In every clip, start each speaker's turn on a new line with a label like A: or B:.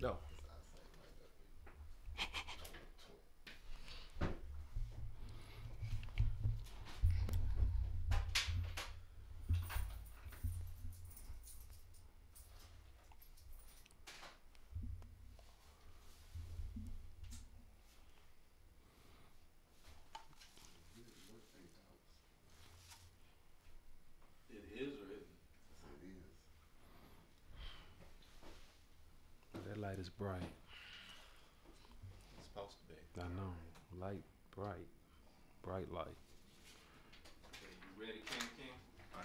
A: No. That light is bright.
B: It's supposed to be.
A: I know. Light, bright. Bright light.
B: Okay, you ready, King? I am.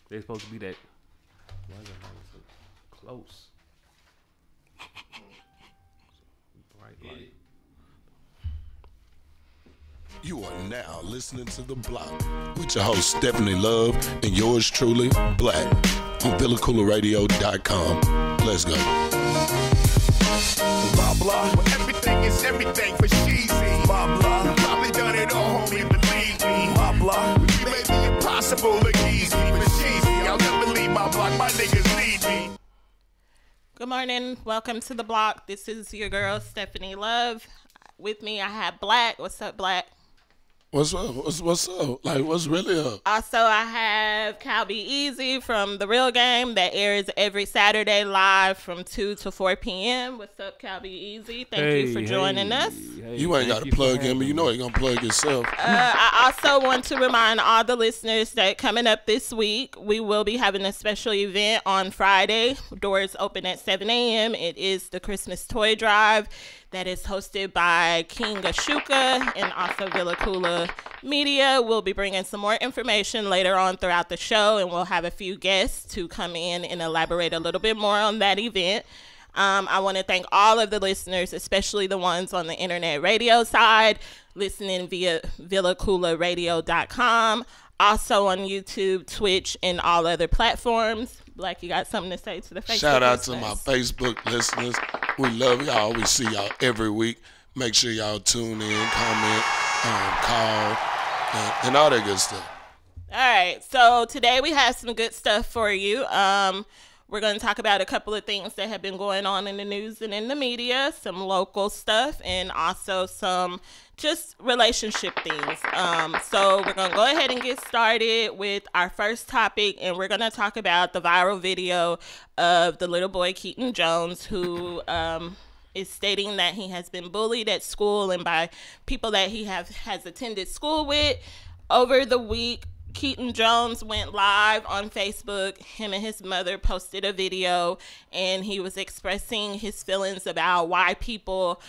A: They're supposed to be that. Why is that light so close? Bright light.
C: You are now listening to The Block with your host Stefani Love and yours truly, Blacc, on KoolaRadio.com. Let's go.
D: Blah blah, well, everything is everything for Sheezy. Blah blah, you probably done it all, homie, believe me. Blah blah, you may be impossible, look easy, but Sheezy, I'll never leave my block, my niggas need me.
E: Good morning, welcome to The Block. This is your girl Stefani Love. With me, I have Blacc. What's up, Blacc?
C: What's up? What's up? Like, what's really up?
E: Also, I have Cal Be Easy from The Real Game that airs every Saturday live from 2 to 4 p.m. What's up, Cal Be Easy? Thank you for joining us.
C: You ain't got to plug him, but you know you're going to plug yourself.
E: I also want to remind all the listeners that coming up this week, we will be having a special event on Friday. Doors open at 7 a.m. It is the Christmas Toy Drive that is hosted by King Ashuka and also Villa Koola Media. We'll be bringing some more information later on throughout the show, and we'll have a few guests to come in and elaborate a little bit more on that event. I want to thank all of the listeners, especially the ones on the internet radio side, listening via VillaKoolaRadio.com, also on YouTube, Twitch, and all other platforms. Blacc, you got something to say to the Facebook
C: Shout out
E: listeners?
C: to my Facebook listeners. We love y'all. We see y'all every week. Make sure y'all tune in, comment, call, and all that good stuff.
E: All right, so today we have some good stuff for you. We're going to talk about a couple of things that have been going on in the news and in the media, some local stuff, and also some just relationship things. So we're going to go ahead and get started with our first topic, and we're going to talk about the viral video of the little boy Keaton Jones, who is stating that he has been bullied at school and by people that he has attended school with. Over the week, Keaton Jones went live on Facebook. Him and his mother posted a video, and he was expressing his feelings about why people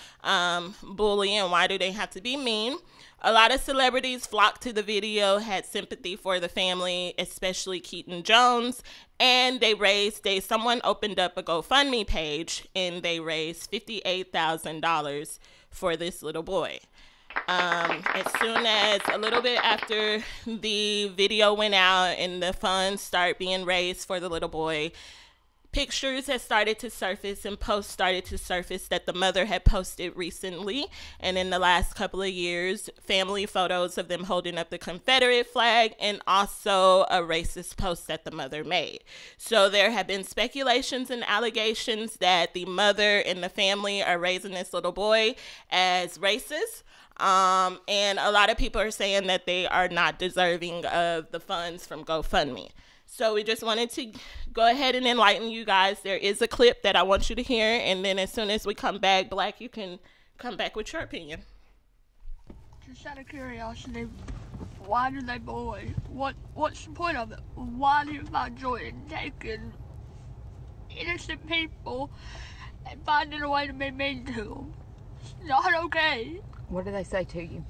E: bully and why do they have to be mean. A lot of celebrities flocked to the video, had sympathy for the family, especially Keaton Jones, and someone opened up a GoFundMe page, and they raised $58,000 for this little boy. As soon as a little bit after the video went out and the funds start being raised for the little boy, pictures had started to surface and posts started to surface that the mother had posted recently and in the last couple of years, family photos of them holding up the Confederate flag and also a racist post that the mother made. So there have been speculations and allegations that the mother and the family are raising this little boy as racist. And a lot of people are saying that they are not deserving of the funds from GoFundMe. So we just wanted to go ahead and enlighten you guys. There is a clip that I want you to hear, and then as soon as we come back, Blacc, you can come back with your opinion.
F: Just out of curiosity, why do they bully? What's the point of it? Why do you find joy in taking innocent people and finding a way to be mean to them? It's not okay.
G: What do they say to you?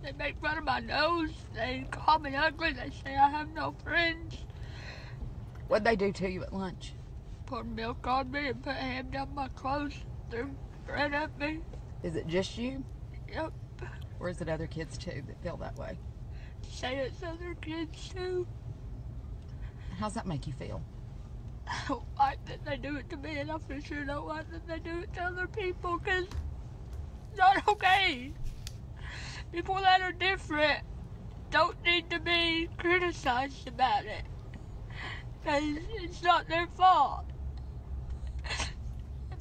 F: They make fun of my nose. They call me ugly. They say I have no friends.
G: What'd they do to you at lunch?
F: Poured milk on me and put a hand down my clothes. Threw bread at me.
G: Is it just you?
F: Yep.
G: Or is it other kids too that feel that way?
F: Say it's other kids too.
G: How's that make you feel?
F: I don't like that they do it to me, and I for sure don't like that they do it to other people, because it's not okay. People that are different don't need to be criticized about it, because it's not their fault.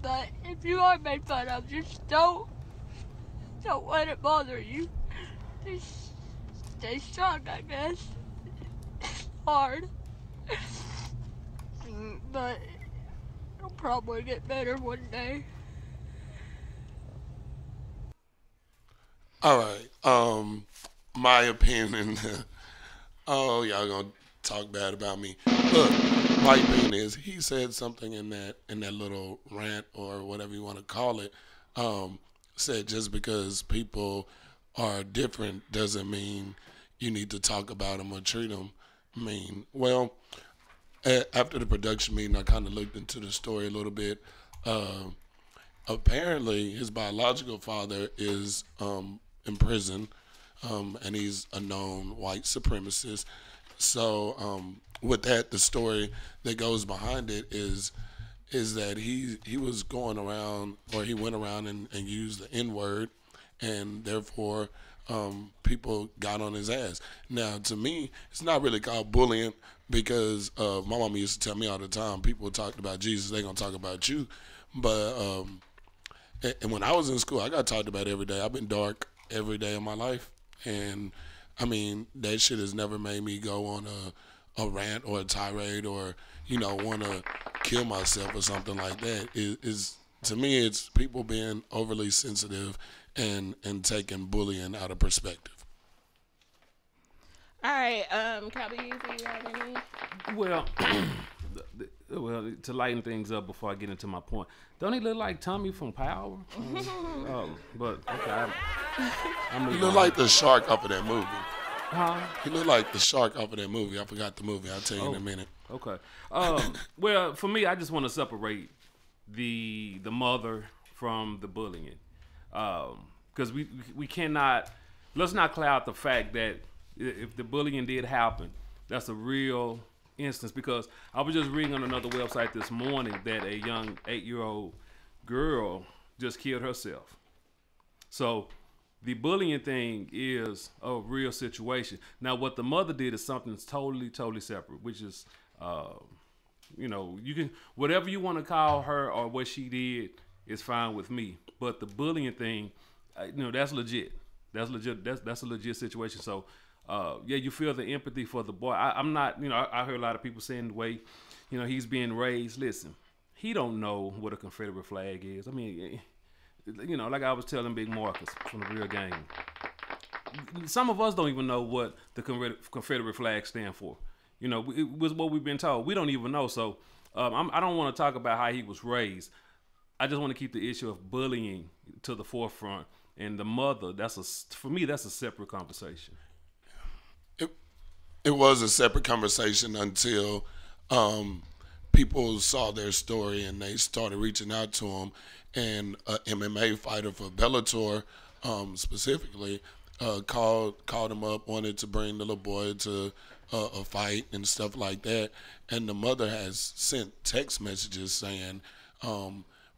F: But if you are made fun of, just don't let it bother you. Just stay strong, I guess. It's hard. But it'll probably get better one day.
C: All right. My opinion. Oh, y'all gonna talk bad about me. Look, my opinion is he said something in that little rant or whatever you want to call it. Said just because people are different doesn't mean you need to talk about them or treat them mean. Well, after the production meeting, I kind of looked into the story a little bit. Apparently, his biological father is in prison, and he's a known white supremacist. So, with that, the story that goes behind it is that he was going around, or he went around and used the N-word, and therefore people got on his ass. Now, to me, it's not really called bullying, because my mama used to tell me all the time, people talked about Jesus, they gonna talk about you. But and when I was in school, I got talked about every day. I've been dark every day of my life, and I mean, that shit has never made me go on a rant or a tirade or, want to kill myself or something like that. To me, it's people being overly sensitive and taking bullying out of perspective.
E: All right, Calby, do you have any?
A: Well, to lighten things up before I get into my point, don't he look like Tommy from Power? But okay,
C: He look like the shark off of that movie.
A: Huh?
C: He looked like the shark off of that movie. I forgot the movie. I'll tell you in a minute.
A: Okay. Well, for me, I just want to separate the mother from the bullying, because we cannot. Let's not cloud the fact that if the bullying did happen, that's a real instance. Because I was just reading on another website this morning that a young 8-year-old girl just killed herself. So the bullying thing is a real situation. Now, what the mother did is something totally separate, which is, you can, whatever you want to call her or what she did is fine with me. But the bullying thing, that's legit. That's legit. That's a legit situation. So, yeah, you feel the empathy for the boy. I'm not, I heard a lot of people saying the way, he's being raised. Listen, he don't know what a Confederate flag is. I mean, like I was telling Big Marcus from the Real Game, some of us don't even know what the Confederate flag stand for. It was what we've been told. We don't even know. So I don't want to talk about how he was raised. I just want to keep the issue of bullying to the forefront. And the mother, for me, that's a separate conversation.
C: It was a separate conversation until people saw their story and they started reaching out to him. And an MMA fighter for Bellator specifically called him up, wanted to bring the little boy to a fight and stuff like that. And the mother has sent text messages saying,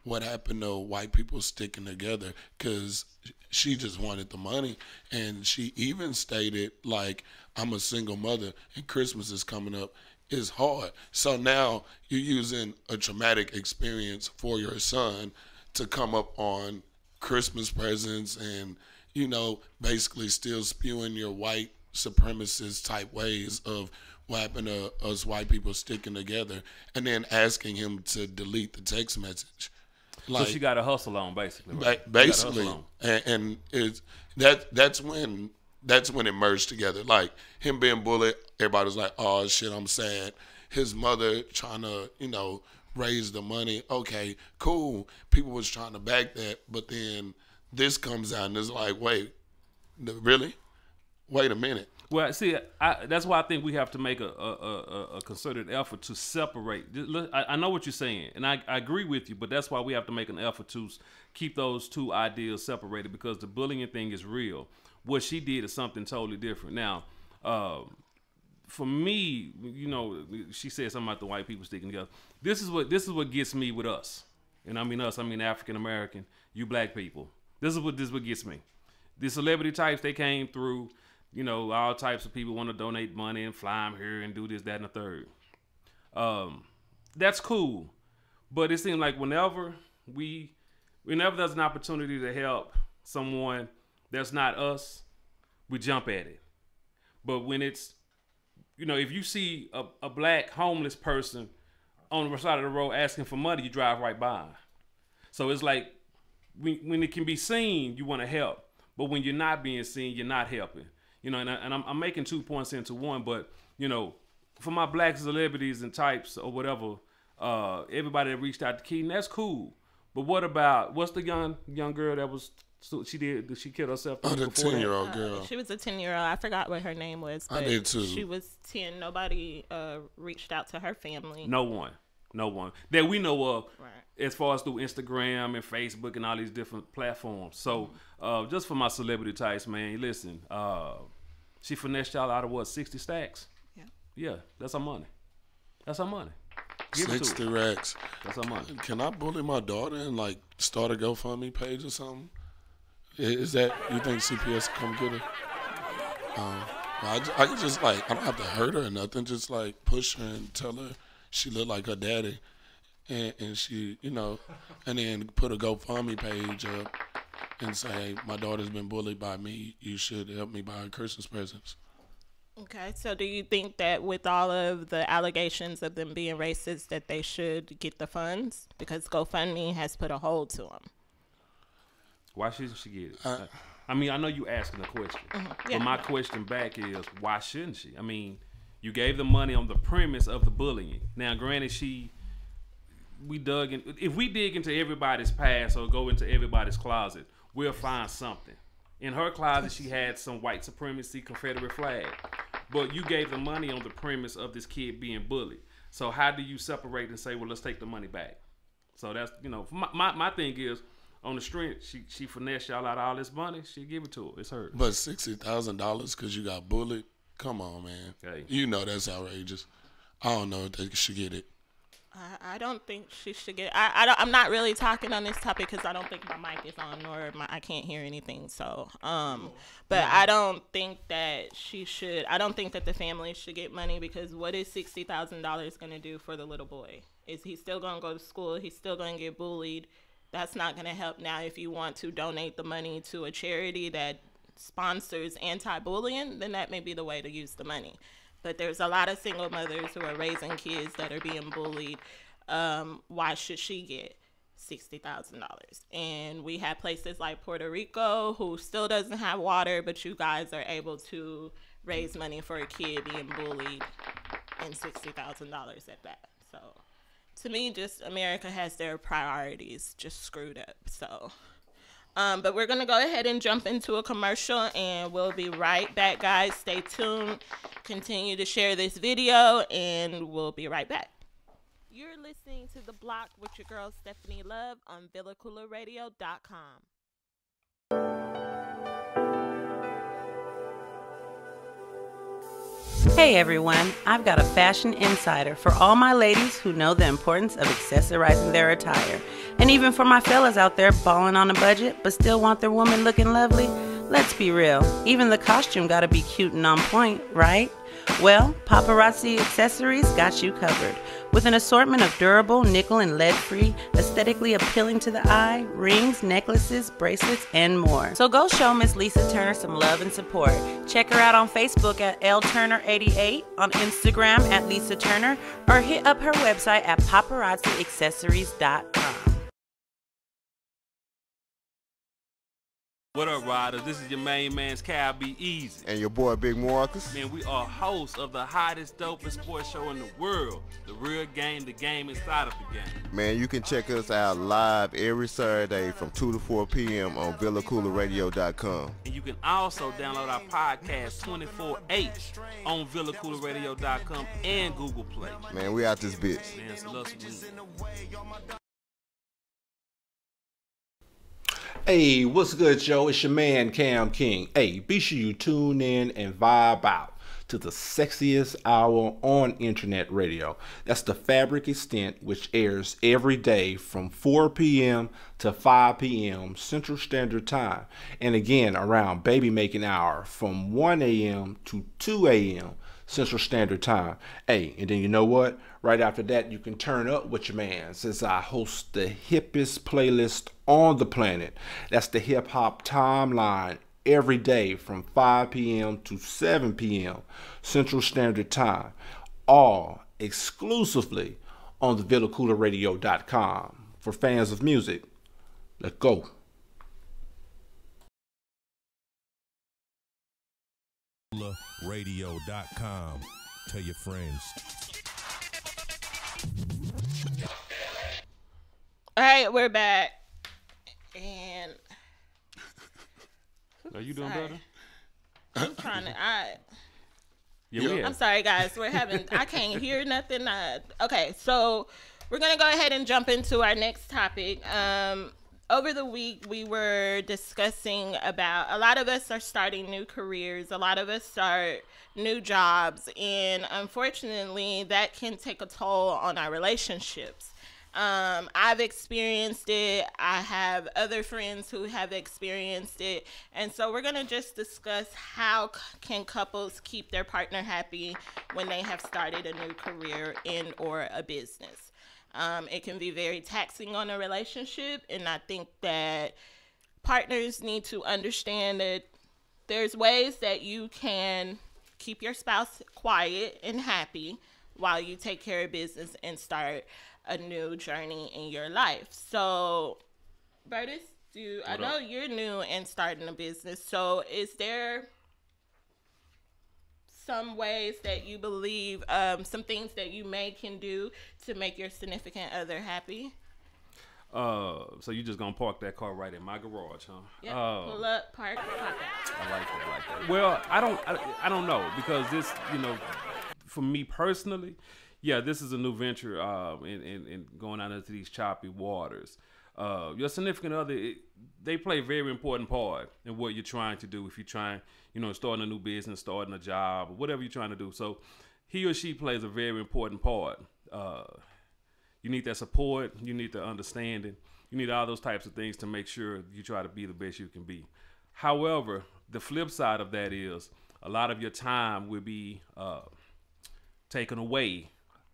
C: what happened to white people sticking together? Because she just wanted the money. And she even stated, like, I'm a single mother and Christmas is coming up. It's hard. So now you're using a traumatic experience for your son to come up on Christmas presents and, basically still spewing your white supremacist type ways of what happened to us white people sticking together, and then asking him to delete the text message.
A: So she got a hustle on, basically. Right?
C: Basically, and it's that's when it merged together. Like him being bullied, everybody was like, "Oh shit, I'm sad." His mother trying to, raise the money. Okay, cool. People was trying to back that, but then this comes out and it's like, wait, really? Wait a minute.
A: Well, see, that's why I think we have to make a concerted effort to separate. I know what you're saying, and I agree with you, but that's why we have to make an effort to keep those two ideas separated, because the bullying thing is real. What she did is something totally different. Now, for me, she said something about the white people sticking together. This is what gets me with us, and I mean us. I mean African American, you black people. This is what gets me. The celebrity types, they came through. All types of people want to donate money and fly them here and do this, that, and the third. That's cool, but it seems like whenever whenever there's an opportunity to help someone that's not us, we jump at it. But when it's, if you see a black homeless person on the side of the road asking for money, you drive right by. So it's like when it can be seen, you want to help. But when you're not being seen, you're not helping. And I'm making 2 points into one, but, for my black celebrities and types or whatever, everybody that reached out to Keaton, that's cool. But what's the young girl that was, did she kill herself?
C: Oh, the 10-year-old girl.
E: She was a 10-year-old. I forgot what her name was. But
C: I did too.
E: She was 10. Nobody reached out to her family.
A: No one that we know of,
E: right,
A: as far as through Instagram and Facebook and all these different platforms. So just for my celebrity types, man, listen, she finessed y'all out of what, 60 stacks? Yeah, that's our money. Give
C: 60 racks.
A: That's our money.
C: Can I bully my daughter and start a GoFundMe page or something? Is that, you think CPS come get her? I could just I don't have to hurt her or nothing. Just push her and tell her she look like her daddy, and she, and then put a GoFundMe page up and say, my daughter's been bullied by me. You should help me buy her Christmas presents.
E: Okay, so do you think that with all of the allegations of them being racist that they should get the funds? Because GoFundMe has put a hold to them.
A: Why shouldn't she get it? I know you asking a question, but my question back is, why shouldn't she? You gave the money on the premise of the bullying. Now, granted, we dug in. If we dig into everybody's past or go into everybody's closet, we'll find something. In her closet, she had some white supremacy Confederate flag. But you gave the money on the premise of this kid being bullied. So how do you separate and say, well, let's take the money back? So that's, my thing is, on the strength, she finessed y'all out of all this money, she give it to her. It's hers.
C: But $60,000 because you got bullied? Come on, man.
A: Hey.
C: That's outrageous. I don't know if they should get it.
E: I don't think she should get. I'm not really talking on this topic because I don't think my mic is on or I can't hear anything. So, but I don't think that she should. I don't think that the family should get money because what is $60,000 going to do for the little boy? Is he still going to go to school? He's still going to get bullied. That's not going to help. Now, if you want to donate the money to a charity that sponsors anti-bullying, then that may be the way to use the money. But there's a lot of single mothers who are raising kids that are being bullied. Why should she get $60,000? And we have places like Puerto Rico who still doesn't have water, but you guys are able to raise money for a kid being bullied and $60,000 at that. So to me, just America has their priorities just screwed up. So but we're going to go ahead and jump into a commercial, and we'll be right back, guys. Stay tuned. Continue to share this video, and we'll be right back. You're listening to The Block with your girl, Stefani Love, on VillaCoolaRadio.com.
H: Hey everyone, I've got a fashion insider for all my ladies who know the importance of accessorizing their attire. And even for my fellas out there balling on a budget but still want their woman looking lovely. Let's be real, even the costume gotta be cute and on point, right? Well, Paparazzi Accessories got you covered. With an assortment of durable, nickel and lead-free, aesthetically appealing to the eye, rings, necklaces, bracelets, and more. So go show Miss Lisa Turner some love and support. Check her out on Facebook at LTurner88, on Instagram at Lisa Turner, or hit up her website at paparazziaccessories.com.
A: What up, riders? This is your main man's Cal Be Easy.
I: And your boy, Big Marcus.
A: Man, we are hosts of the hottest, dopest sports show in the world. The Real Game, the game inside of the game.
I: Man, you can check us out live every Saturday from 2 to 4 p.m. on VillaCoolaRadio.com.
A: And you can also download our podcast 24/8 on VillaCoolaRadio.com and Google Play.
I: Man, we out this bitch.
A: Man, so let's win.
J: Hey, what's good, Joe? It's your man, Cam King. Hey, be sure you tune in and vibe out to the sexiest hour on internet radio. That's the Fabric Extent, which airs every day from 4 p.m. to 5 p.m. Central Standard Time. And again, around baby making hour from 1 a.m. to 2 a.m. Central Standard Time. Hey, and then you know what? Right after that, you can turn up with your man, since I host the hippest playlist on the planet. That's the Hip Hop Timeline, every day from 5 p.m. to 7 p.m. Central Standard Time, all exclusively on the VillaCoolaRadio.com. For fans of music, let's go.
K: Radio.com. Tell your friends.
E: All right, we're back. And
A: are you doing
E: sorry.
A: better?
E: I'm trying to.
A: Yeah.
E: I'm sorry, guys. We're having. I can't hear nothing. Okay, so we're gonna go ahead and jump into our next topic. Over the week, we were discussing about a lot of us are starting new careers. A lot of us start new jobs, and unfortunately, that can take a toll on our relationships. I've experienced it. I have other friends who have experienced it. And so we're going to just discuss how can couples keep their partner happy when they have started a new career in or a business. It can be very taxing on a relationship, and I think that partners need to understand that there's ways that you can keep your spouse quiet and happy while you take care of business and start a new journey in your life. So, Bertus, I know you're new and starting a business. So, is there some ways that you believe, some things that you can do to make your significant other happy?
A: So you just gonna park that car right in my garage, huh?
E: Yeah. Pull up, park, pop out.
A: I like that. Well, I don't know, because this, for me personally, yeah, this is a new venture, in going out into these choppy waters. Your significant other, they play a very important part in what you're trying to do. If you're trying, starting a new business, starting a job, or whatever you're trying to do. So he or she plays a very important part. You need that support. You need the understanding. You need all those types of things to make sure you try to be the best you can be. However, the flip side of that is a lot of your time will be taken away.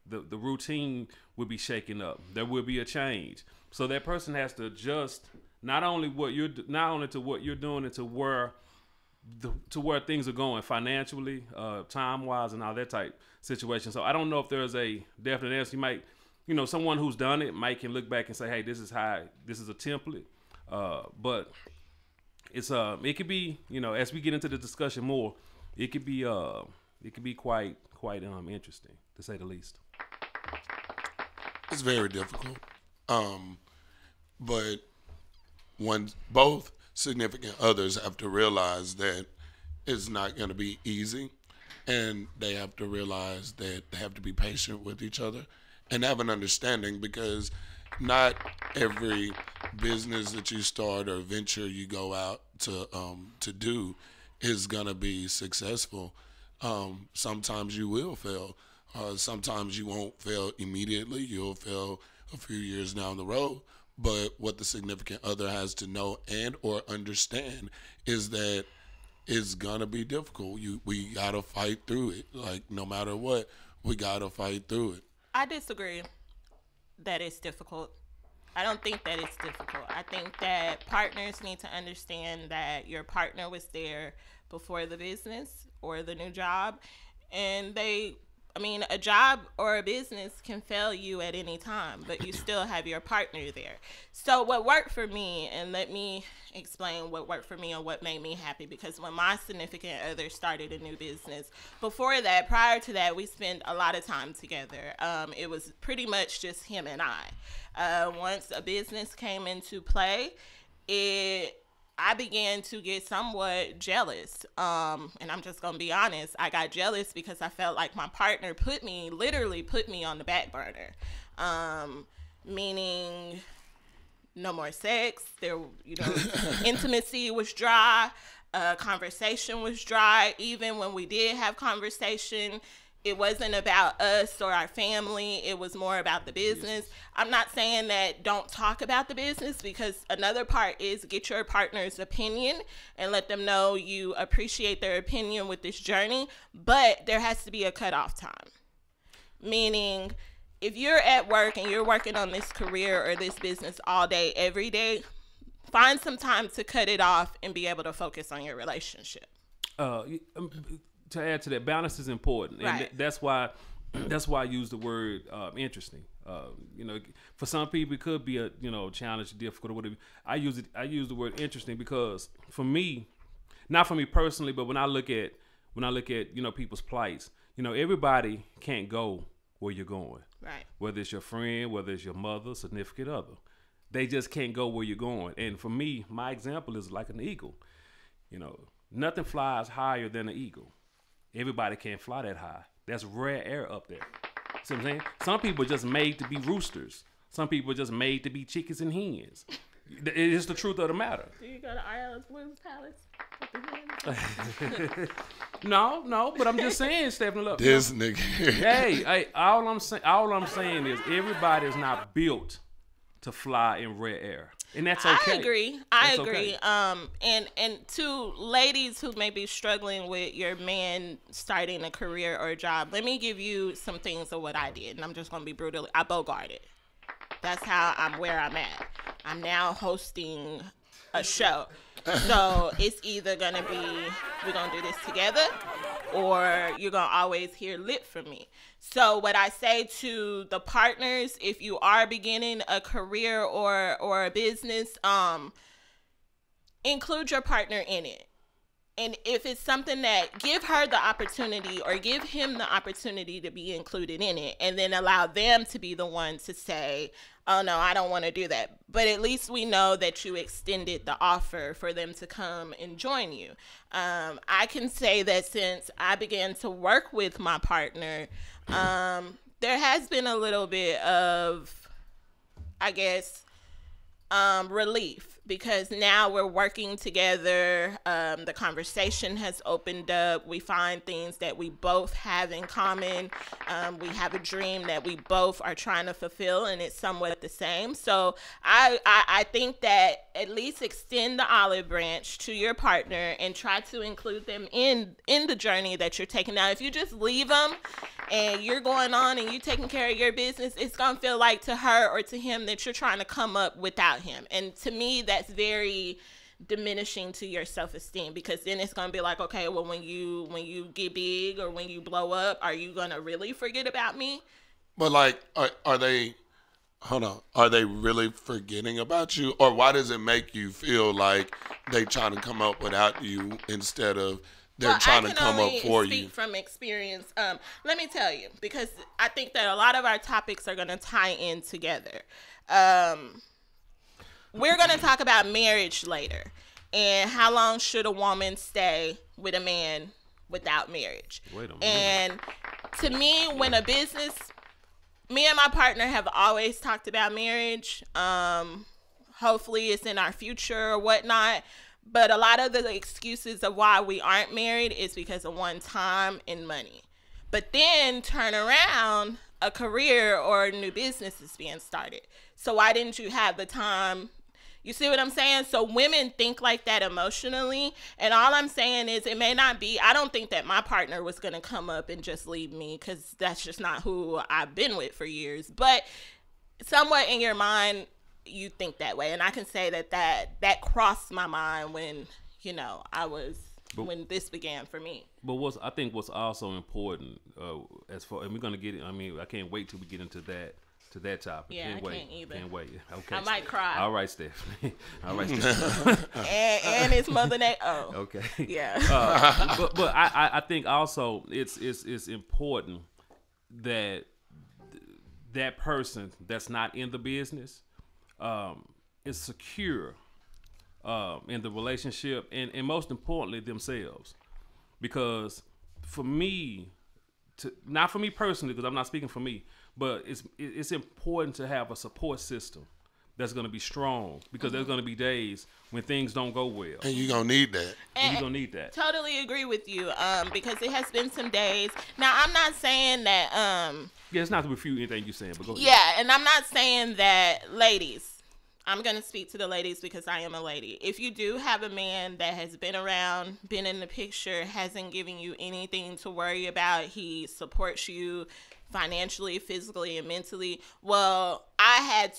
A: The routine will be shaken up. There will be a change. So that person has to adjust not only to what you're doing, and to where things are going financially, time wise, and all that type situation. So I don't know if there's a definite answer. You might, someone who's done it can look back and say, hey, this is a template. But it could be, as we get into the discussion more, it could be quite interesting, to say the least.
C: It's very difficult. But when both significant others have to realize that it's not going to be easy, and they have to realize that they have to be patient with each other and have an understanding, because not every business that you start or venture you go out to do is going to be successful. Sometimes you will fail. Sometimes you won't fail immediately. You'll fail a few years down the road. But what the significant other has to know and or understand is that it's gonna be difficult. We gotta fight through it. Like, no matter what, we gotta fight through it.
E: I disagree that it's difficult. I don't think that it's difficult. I think that partners need to understand that your partner was there before the business or the new job, and a job or a business can fail you at any time, but you still have your partner there. So what worked for me, and let me explain what worked for me and what made me happy, because when my significant other started a new business, prior to that, we spent a lot of time together. It was pretty much just him and I. Once a business came into play, I began to get somewhat jealous. And I'm just going to be honest. I got jealous because I felt like my partner literally put me on the back burner. Meaning no more sex. Intimacy was dry. Conversation was dry. Even when we did have conversation, it wasn't about us or our family. It was more about the business. I'm not saying that don't talk about the business, because another part is get your partner's opinion and let them know you appreciate their opinion with this journey. But there has to be a cutoff time. Meaning, if you're at work and you're working on this career or this business all day, every day, find some time to cut it off and be able to focus on your relationship.
A: To add to that, balance is important, and
E: Right.
A: that's why I use the word interesting. For some people it could be a challenge, difficult, or whatever. I use the word interesting because for me, not for me personally, but when I look at people's plights, everybody can't go where you're going.
E: Right.
A: Whether it's your friend, whether it's your mother, significant other, they just can't go where you're going. And for me, my example is like an eagle. Nothing flies higher than an eagle. Everybody can't fly that high. That's rare air up there. See what I'm saying? Some people are just made to be roosters. Some people are just made to be chickens and hens. It is the truth of the matter.
E: Do you go to Ireland's Blues Palace?
A: No, but I'm just saying, Stephanie, look.
C: This nigga.
A: Hey, all I'm saying is everybody is not built to fly in rare air. And that's okay.
E: I agree. Okay. And to ladies who may be struggling with your man starting a career or a job, let me give you some things of what I did. And I'm just going to be brutal. I bogarted. That's how I'm where I'm at. I'm now hosting a show. So it's either going to be, we're going to do this together, or you're going to always hear lip from me. So what I say to the partners, if you are beginning a career or a business, include your partner in it. And if it's something that, give her the opportunity or give him the opportunity to be included in it, and then allow them to be the one to say, oh no, I don't want to do that. But at least we know that you extended the offer for them to come and join you. I can say that since I began to work with my partner, there has been a little bit of, I guess, relief, because now we're working together. The conversation has opened up. We find things that we both have in common. We have a dream that we both are trying to fulfill, and it's somewhat the same. So I think that at least extend the olive branch to your partner and try to include them in the journey that you're taking. Now, if you just leave them and you're going on and you're taking care of your business, it's going to feel like to her or to him that you're trying to come up without him. And to me, that's very diminishing to your self-esteem, because then it's going to be like, okay, well, when you get big or when you blow up, are you going to really forget about me?
C: But like, are they, hold on, are they really forgetting about you? Or why does it make you feel like they trying to come up without you instead of they're trying to come up for you?
E: I can only speak from experience. Let me tell you, because I think that a lot of our topics are going to tie in together. We're going to talk about marriage later, and how long should a woman stay with a man without marriage.
A: Wait a minute.
E: And to me, when a business, me and my partner have always talked about marriage. Hopefully it's in our future or whatnot. But a lot of the excuses of why we aren't married is because of one time and money. But then turn around, a career or a new business is being started. So why didn't you have the time? You see what I'm saying? So women think like that emotionally. And all I'm saying is it may not be, I don't think that my partner was going to come up and just leave me, because that's just not who I've been with for years. But somewhat in your mind, you think that way. And I can say that crossed my mind when, when this began for me.
A: But I think what's also important, as far, and we're going to get it, I can't wait till we get into that topic.
E: Yeah,
A: can't wait.
E: Can't either.
A: Can't wait. Okay.
E: I might cry.
A: All right, Stephanie. All right, Stephanie.
E: and it's Mother Nature. Oh.
A: Okay.
E: Yeah.
A: But I think also it's important that that person that's not in the business is secure in the relationship, and most importantly themselves. Because for me, not for me personally, because I'm not speaking for me, but it's important to have a support system that's going to be strong, because there's going to be days when things don't go well.
C: And you're going to need that.
A: And you're going to need that.
E: Totally agree with you, because it has been some days. Now, I'm not saying that...
A: yeah, it's not to refute anything you're saying, but go ahead.
E: Yeah, and I'm not saying that, ladies, I'm going to speak to the ladies because I am a lady. If you do have a man that has been around, been in the picture, hasn't given you anything to worry about, he supports you financially, physically, and mentally, well, I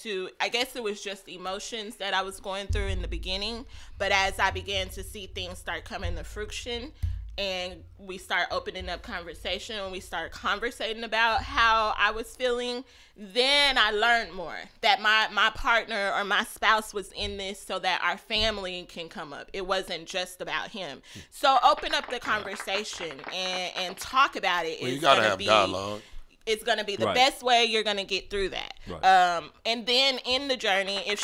E: guess it was just emotions that I was going through in the beginning, but as I began to see things start coming to fruition, and we start opening up conversation and we start conversating about how I was feeling, then I learned more that my partner or my spouse was in this so that our family can come up. It wasn't just about him. So open up the conversation and talk about it.
C: Well, you got to have dialogue.
E: It's going to be the best way you're going to get through that. Right. And then in the journey, if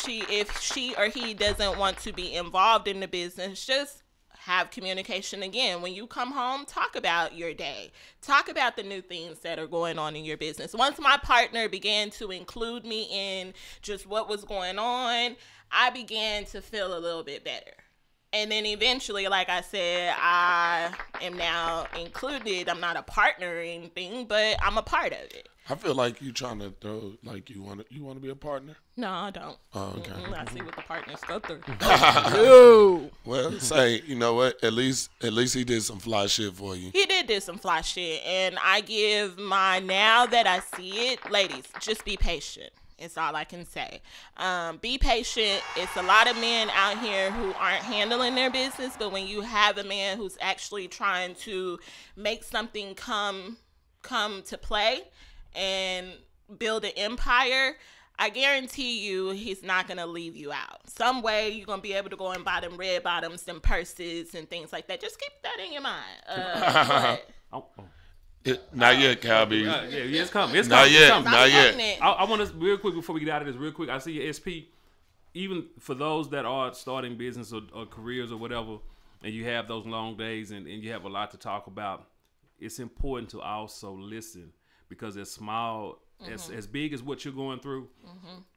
E: she or he doesn't want to be involved in the business, just have communication again. When you come home, talk about your day. Talk about the new things that are going on in your business. Once my partner began to include me in just what was going on, I began to feel a little bit better. And then eventually, like I said, I am now included. I'm not a partner or anything, but I'm a part of it.
C: I feel like you trying to throw, like you want to be a partner?
E: No, I don't.
C: Oh, okay.
E: I see what the partners go through.
C: No. Well, say, you know what? At least he did some fly shit for you.
E: He did some fly shit, and I give now that I see it, ladies, just be patient. It's all I can say. Be patient. It's a lot of men out here who aren't handling their business, but when you have a man who's actually trying to make something come to play and build an empire, I guarantee you he's not going to leave you out. Some way you're going to be able to go and buy them red bottoms and purses and things like that. Just keep that in your mind.
C: Not yet, Calby.
A: It's coming. It's
C: not
A: coming.
C: Yet. Not yet.
A: I want to, real quick, before we get out of this, real quick, I see your SP. Even for those that are starting business or careers or whatever, and you have those long days and you have a lot to talk about, it's important to also listen, because as small, as big as what you're going through,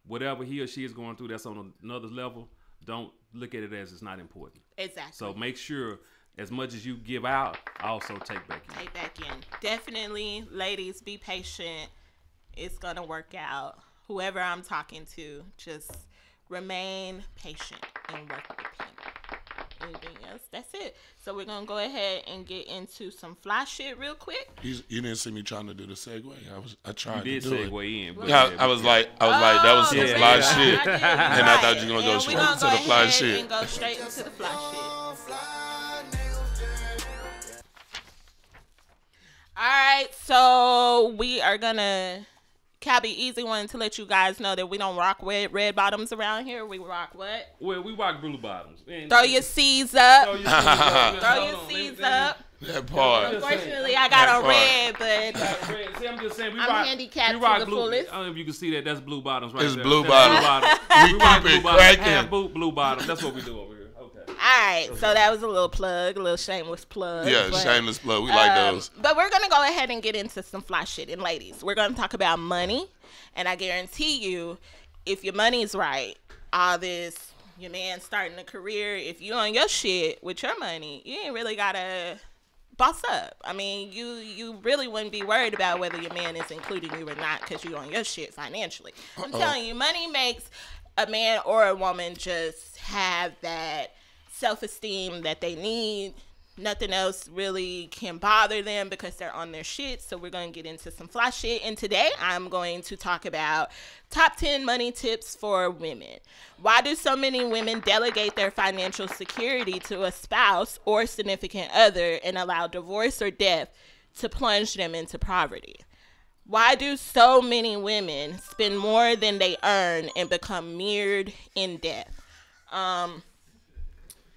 A: whatever he or she is going through that's on another level, don't look at it as it's not important.
E: Exactly.
A: So make sure, as much as you give out, also take back in.
E: Take back in. Definitely, ladies, be patient. It's going to work out. Whoever I'm talking to, just remain patient and work with him. Anything else? That's it. So we're going to go ahead and get into some fly shit real quick.
C: You didn't see me trying to do the segue. I tried to do
A: it. Segue in. But
C: I was like, that was some fly shit. And I thought you were going to go straight into the fly shit.
E: And go straight into the fly shit. All right, so we are gonna, Cabby Easy wanted to let you guys know that we don't rock red bottoms around here. We rock what?
A: Well, we rock blue bottoms.
E: Throw your C's up. Throw your C's up.
C: That part.
E: Unfortunately, I got a red, but
A: see, I'm just saying,
E: I'm handicapped to the fullest.
A: I don't know if you can see that. That's blue bottoms right there.
C: It's blue bottoms.
A: We rock blue bottoms. Half blue bottoms. That's what we do over here.
E: All right, so that was a little plug, a little shameless plug.
C: Yeah, shameless plug. We like those.
E: But we're going to go ahead and get into some fly shit. And ladies, we're going to talk about money. And I guarantee you, if your money's right, all this, your man starting a career, if you on your shit with your money, you ain't really got to boss up. I mean, you really wouldn't be worried about whether your man is including you or not because you on your shit financially. I'm telling you, money makes a man or a woman just have that self-esteem that they need. Nothing else really can bother them because they're on their shit. So we're going to get into some fly shit. And today I'm going to talk about top 10 money tips for women. Why do so many women delegate their financial security to a spouse or significant other and allow divorce or death to plunge them into poverty? Why do so many women spend more than they earn and become mired in debt?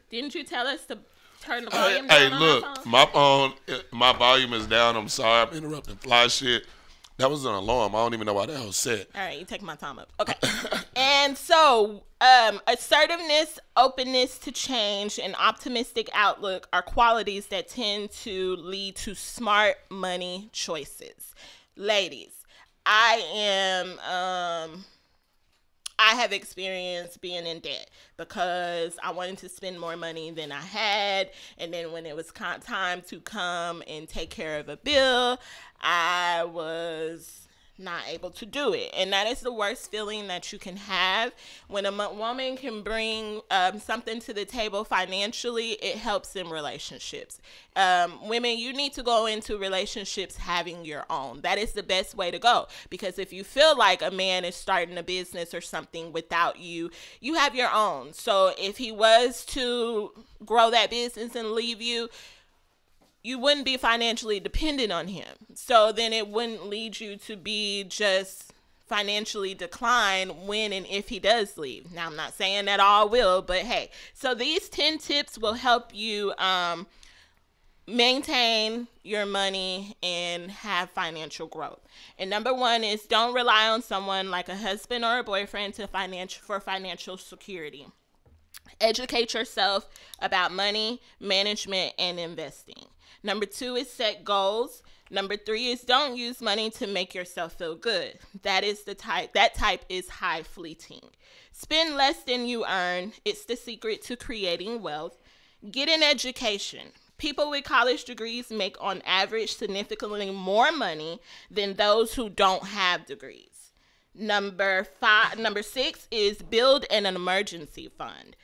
E: Didn't you tell us to turn the volume down?
C: Hey, look, my volume is down. I'm sorry, I'm interrupting fly shit. That was an alarm. I don't even know why that was set.
E: All right, you take my time up. Okay. And so, assertiveness, openness to change, and optimistic outlook are qualities that tend to lead to smart money choices. Ladies, I have experienced being in debt because I wanted to spend more money than I had. And then when it was time to come and take care of a bill, I was not able to do it. And that is the worst feeling that you can have. When a woman can bring something to the table financially, it helps in relationships. Women, you need to go into relationships having your own. That is the best way to go, because if you feel like a man is starting a business or something without you, you have your own. So if he was to grow that business and leave you, you wouldn't be financially dependent on him. So then it wouldn't lead you to be just financially declined when and if he does leave. Now, I'm not saying that all will, but hey. So these 10 tips will help you maintain your money and have financial growth. And number 1 is don't rely on someone like a husband or a boyfriend for financial security. Educate yourself about money, management, and investing. Number 2 is set goals. Number 3 is don't use money to make yourself feel good. That type is high fleeting. Spend less than you earn. It's the secret to creating wealth. Get an education. People with college degrees make on average significantly more money than those who don't have degrees. Number 6 is build an emergency fund.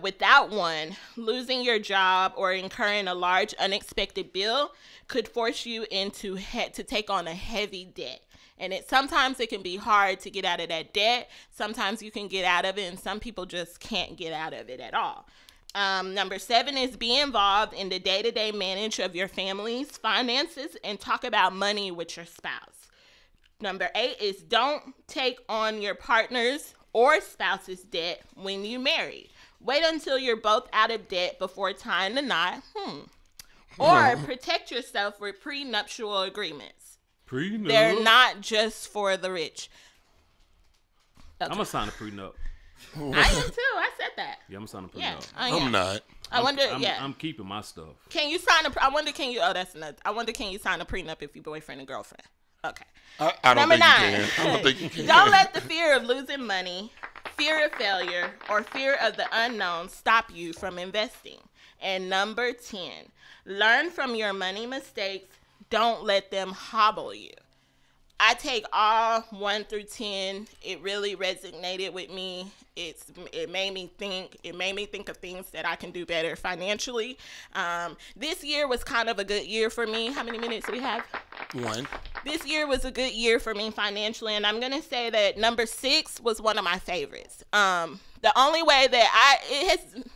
E: Without one, losing your job or incurring a large unexpected bill could force you to take on a heavy debt. And sometimes it can be hard to get out of that debt. Sometimes you can get out of it, and some people just can't get out of it at all. Number 7 is be involved in the day-to-day management of your family's finances and talk about money with your spouse. Number 8 is don't take on your partner's or spouse's debt when you marry. Wait until you're both out of debt before tying the knot. Or protect yourself with prenuptial agreements. They're not just for the rich. Okay.
A: I'm going to sign a prenup.
E: I am too. I said that.
A: Yeah, I'm signing a prenup.
E: Yeah,
C: I'm not.
A: I'm keeping my stuff.
E: Can you sign a? I wonder. Can you? Oh, that's another. I wonder. Can you sign a prenup if you're boyfriend and girlfriend? Okay.
C: I don't
E: Number
C: think
E: 9.
C: you can. I don't think you can.
E: Don't let the fear of losing money, fear of failure, or fear of the unknown stop you from investing. And number 10, learn from your money mistakes. Don't let them hobble you. I take all 1 through 10. It really resonated with me. It made me think. It made me think of things that I can do better financially. This year was kind of a good year for me. How many minutes do we have?
C: 1.
E: This year was a good year for me financially, and I'm gonna say that number 6 was one of my favorites. The only way that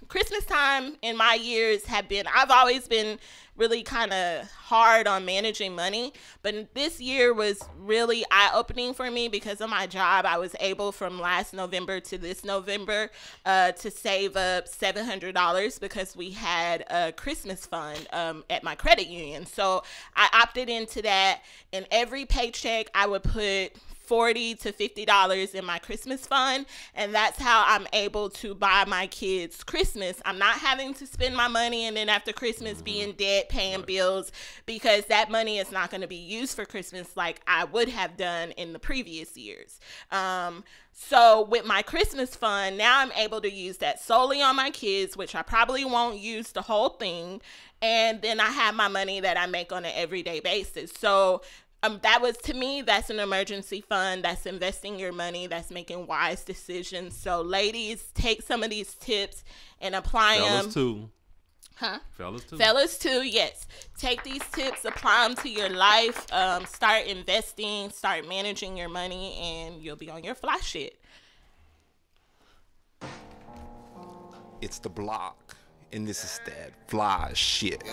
E: Christmas time in my years have been, I've always been really kind of hard on managing money, but this year was really eye-opening for me because of my job. I was able from last November to this November to save up $700 because we had a Christmas fund at my credit union. So I opted into that, and every paycheck I would put $40 to $50 in my Christmas fund, and that's how I'm able to buy my kids Christmas. I'm not having to spend my money and then after Christmas be in debt paying bills, because that money is not going to be used for Christmas like I would have done in the previous years. So with my Christmas fund, now I'm able to use that solely on my kids, which I probably won't use the whole thing, and then I have my money that I make on an everyday basis. So that was, to me, that's an emergency fund. That's investing your money. That's making wise decisions. So, ladies, take some of these tips and apply them.
A: Fellas, too.
E: Huh?
A: Fellas, too.
E: Fellas, too, yes. Take these tips, apply them to your life. Start investing, start managing your money, and you'll be on your fly shit.
J: It's the Bloc, and this is that fly shit.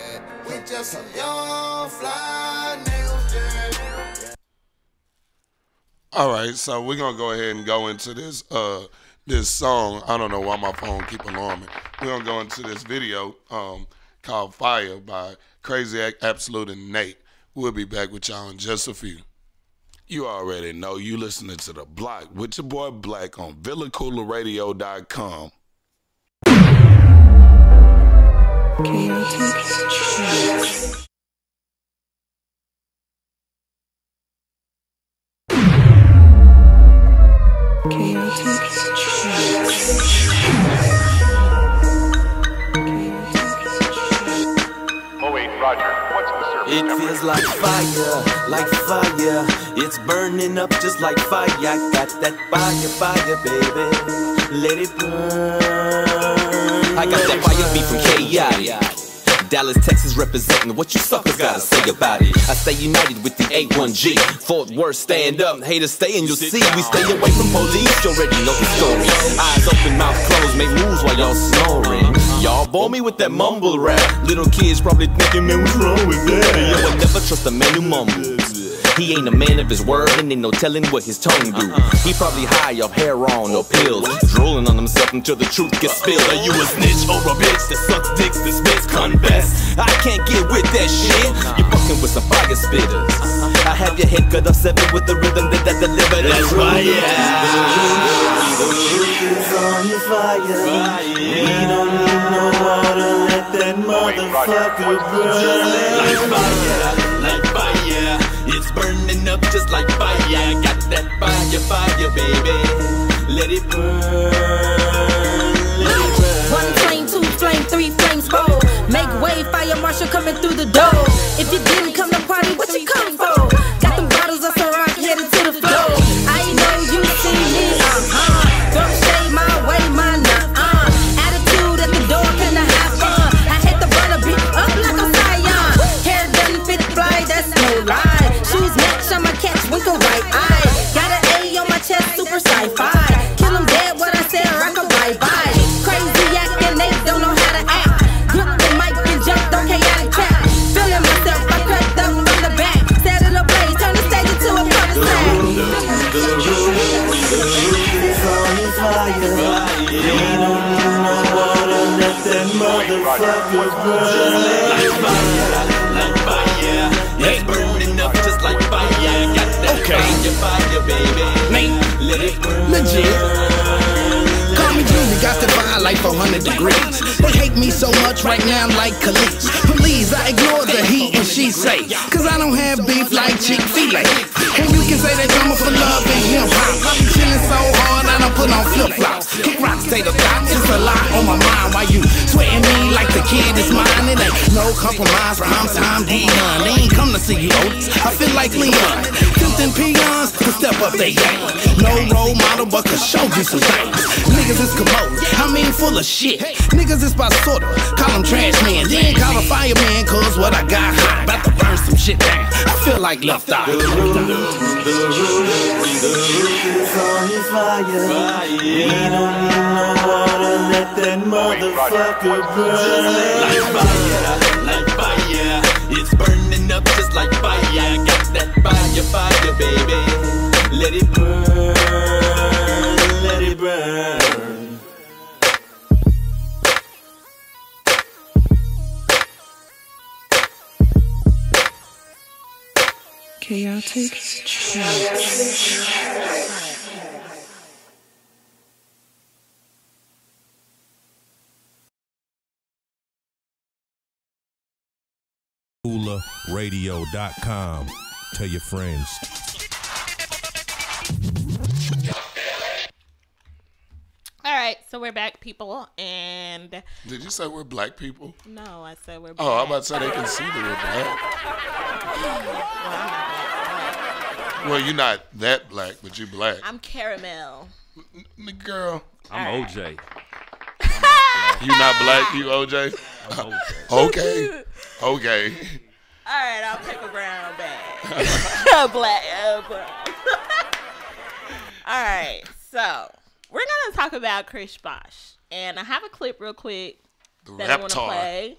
D: We just some young fly niggas.
C: All right, so we're gonna go ahead and go into this this song. I don't know why my phone keep alarming. We're gonna go into this video called Fire by Crazy Absolute and Nate. We'll be back with y'all in just a few. You already know you listening to The Bloc with your boy Blacc on VillaCoolaRadio.com.
L: Oh wait, Roger, what's the service? It feels like fire, like fire. It's burning up just like fire. I got that fire, baby. Let it burn. I got that fire beat from K.I. Dallas, Texas representing what you suckers gotta say about it. I stay united with the A1G. Fort Worth, stand up, haters stay and you'll see. We stay away from police, you already know the story. Eyes open, mouth closed, make moves while y'all snoring. Y'all bore me with that mumble rap. Little kids probably thinking, man, what's wrong with that? Yo, I never trust a man who mumbles. He ain't a man of his word and ain't no telling what his tongue do. He probably high off heroin or pills, drooling on himself until the truth gets spilled. Are you a snitch or a bitch that sucks dicks, that spits, confess? I can't get with that shit. You fucking with some fire spitters. I have your head cut off 7 with the rhythm that deliver. That's right, yeah. The truth is on your fire. We don't need no water. Let that motherfucker burn. Like fire, like fire. It's burning up just like fire. I got that fire, baby. Let it burn. Let it burn.
M: 1 flame, 2 flame, 3 flames, 4. Make way, fire marshal coming through the door. If you didn't come to party, what you come for? Got them bottles of Ciroc headed to the floor. I know you see me, don't shade my way, my attitude at the door, kinda have fun. I hate to run a beat up like a Scion. Hair done fit fly, that's no lie. Shoes match on my catch, winkle right eye. Got an A on my chest, super sci-fi. Kill 'em dead, what I said, rock a bye-bye. Crazy acting, they don't know how to act. Grip the mic and jump, don't chaotic trap. Feeling myself, I crept up from the back. Set it ablaze, turn the stage into a cul-de-sac.
L: The roof is on fire. We don't need no water. Let that motherfucker burn. Like fire, like fire. It's burning up just like fire. Got that fire, baby. Let it burn.
N: Legit. Call me Junior, got to fire like 400 degrees. They hate me so much right now like Khalees. Please, I ignore the he and she say, cause I don't have beef like Chick-fil-A. And you can say they coming for love and hip-hop. I be chillin' so hard I don't put on flip-flops. Kick rocks, say the thought, it's a lot on my mind. Why you sweating me like the kid is mine? It ain't no compromise, prime time Dion. They ain't come to see you, Otis. I feel like Leon. Tilting peons to step up their game. No role model, but could show you some things. Niggas is commode, I mean full of shit. Niggas is by sorta, call them trash man. Then call a fireman, cause what I got hot. About to burn some shit down, I feel like left out.
L: The roof is on fire. We don't need no water. Let that motherfucker burn. Like fire, like fire. It's burning up just like fire. Got that fire, baby. Let it burn, let it burn.
H: Chaotic
K: KoolaRadio.com. Tell your friends.
E: All right, so we're back, people, and
C: Did you say we're black people?
E: no, I said we're back.
C: Oh, I'm about to say they can see that we're black. Well, you're not that black, but you black.
E: I'm caramel.
C: Girl.
A: I'm OJ.
C: You not black, you OJ?
A: I'm OJ.
C: Okay. Okay.
E: All right, I'll pick a brown bag. Black. All right, so we're gonna talk about Chris Bosh, and I have a clip real quick that I want to play.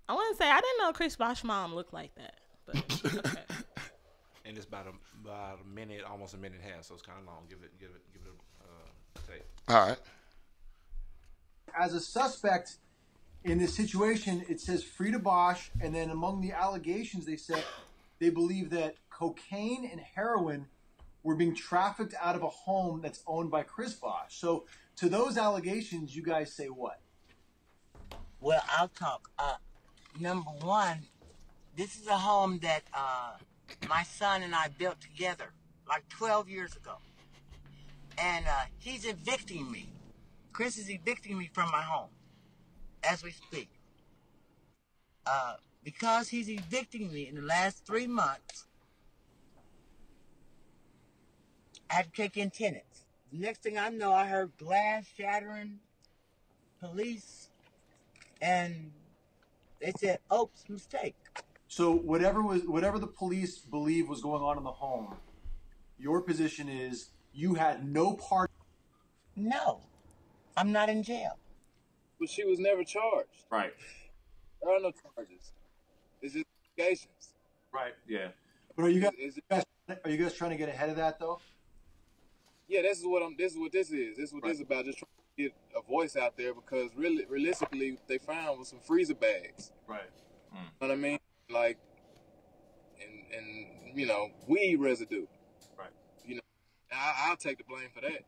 E: I want to say I didn't know Chris Bosh's mom looked like that, but okay.
J: And it's about a minute, almost a minute and a half, so it's kind of long. Give it a tape.
C: All right.
O: As a suspect in this situation, it says Frida Bosh, and then among the allegations they said they believe that cocaine and heroin were being trafficked out of a home that's owned by Chris Bosh. So to those allegations, you guys say what?
P: Well, I'll talk. Number one, this is a home that my son and I built together like 12 years ago. And he's evicting me. Chris is evicting me from my home as we speak. because he's evicting me in the last 3 months, I had to kick in tenants. The next thing I know, I heard glass shattering, police, and they said, "Oops, mistake."
O: So whatever the police believe was going on in the home, your position is you had no part.
P: No, I'm not in jail.
B: But she was never charged.
A: Right.
B: There are no charges. It's just investigations.
A: Right. Yeah.
O: But are you guys trying to get ahead of that though?
B: Yeah, this is what this is. This is what this is about. Just trying to get a voice out there because realistically, they found was some freezer bags.
A: Right.
B: You know what I mean? Like, and you know, weed residue.
A: Right.
B: You know, I'll take the blame for that.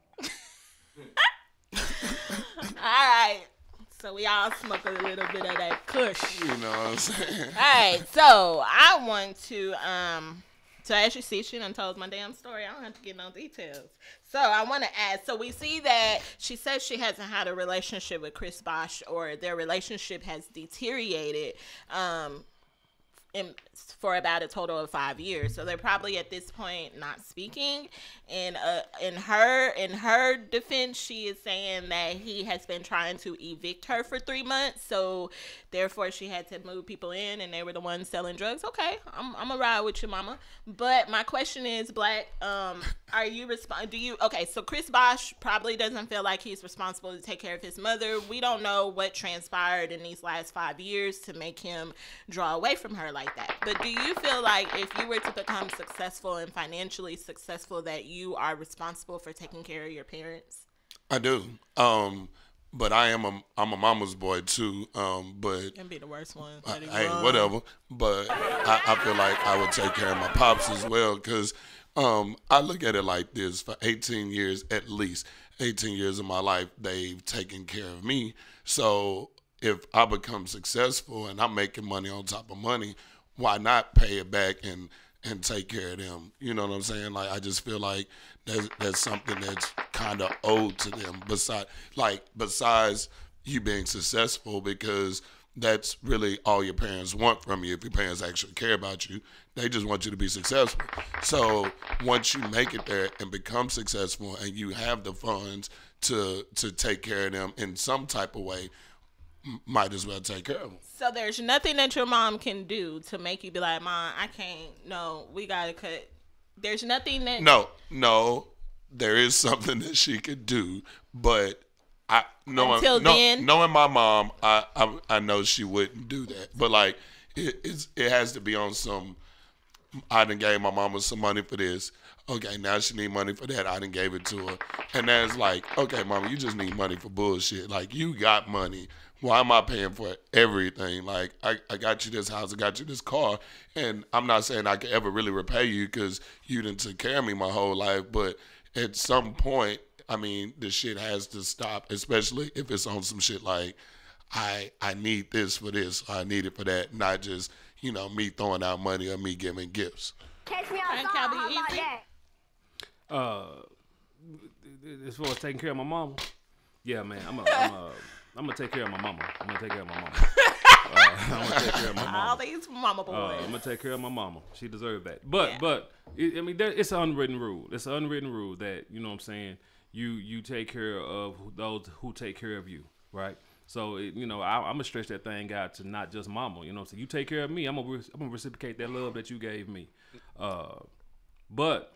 E: All right. So we all smoke a little bit of that kush.
C: You know what I'm saying?
E: All right. So I want to so as you see, she done told my damn story. I don't have to get no details. So I want to ask. So we see that she says she hasn't had a relationship with Chris Bosh, or their relationship has deteriorated. For about a total of 5 years, so they're probably at this point not speaking. And in her defense, she is saying that he has been trying to evict her for 3 months, so therefore she had to move people in, and they were the ones selling drugs. Okay, I'm gonna ride with you, mama. But my question is, Blacc, are you okay? So Chris Bosh probably doesn't feel like he's responsible to take care of his mother. We don't know what transpired in these last 5 years to make him draw away from her like that. But do you feel like if you were to become successful and financially successful, that you are responsible for taking care of your parents?
C: I do. But I'm a mama's boy too. But
E: can be the worst one.
C: Hey, whatever. But I feel like I would take care of my pops as well, because I look at it like this: for 18 years, at least 18 years of my life, they've taken care of me. So if I become successful and I'm making money on top of money, why not pay it back and take care of them? You know what I'm saying? Like, I just feel like that's something that's kind of owed to them. Besides you being successful, because that's really all your parents want from you. If your parents actually care about you, they just want you to be successful. So once you make it there and become successful, and you have the funds to take care of them in some type of way, might as well take care of them.
E: So there's nothing that your mom can do to make you be like, Mom, I can't. No, we gotta cut. There's nothing that.
C: No, there is something that she could do, but knowing my mom, I know she wouldn't do that. But like, it has to be on some. I done gave my mama some money for this. Okay, now she need money for that. I done gave it to her, and then it's like, okay, mama, you just need money for bullshit. Like, you got money. Why am I paying for everything? Like, I got you this house, I got you this car, and I'm not saying I could ever really repay you because you didn't take care of me my whole life, but at some point, I mean, the shit has to stop, especially if it's on some shit like, I need this for this, or I need it for that, not just, me throwing out money or me giving gifts.
F: Catch me outside. How about that?
A: As far as taking care of my mama, yeah, man, I'm gonna take care of my mama. I'm gonna take care of my mama. I'm gonna take care of my mama.
E: All these mama boys.
A: I'm gonna take care of my mama. She deserves that. But it's an unwritten rule. It's an unwritten rule that, you know what I'm saying, you take care of those who take care of you, right? So I'm gonna stretch that thing out to not just mama. You know what I'm saying? You take care of me, I'm gonna reciprocate that love that you gave me. But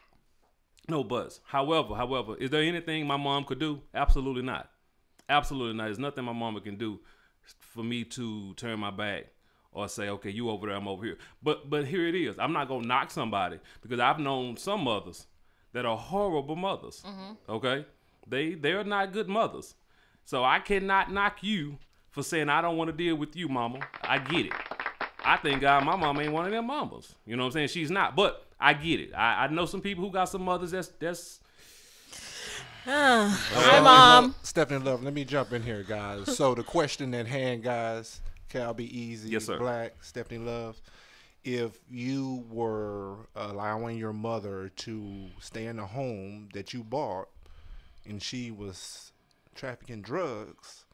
A: no buts. However, is there anything my mom could do? Absolutely not. Absolutely not. There's nothing my mama can do for me to turn my back or say, okay, you over there, I'm over here. But here it is. I'm not gonna knock somebody, because I've known some mothers that are horrible mothers. Mm-hmm. Okay, they're not good mothers. So I cannot knock you for saying I don't want to deal with you, mama. I get it. I thank God my mama ain't one of them mamas. You know what I'm saying? She's not. But I get it. I know some people who got some mothers that's
E: Hi, Mom.
J: Stefani Love, let me jump in here, guys. So the question at hand, guys, Cal Be Easy,
A: yes, sir.
J: Blacc, Stefani Love, if you were allowing your mother to stay in a home that you bought and she was trafficking drugs,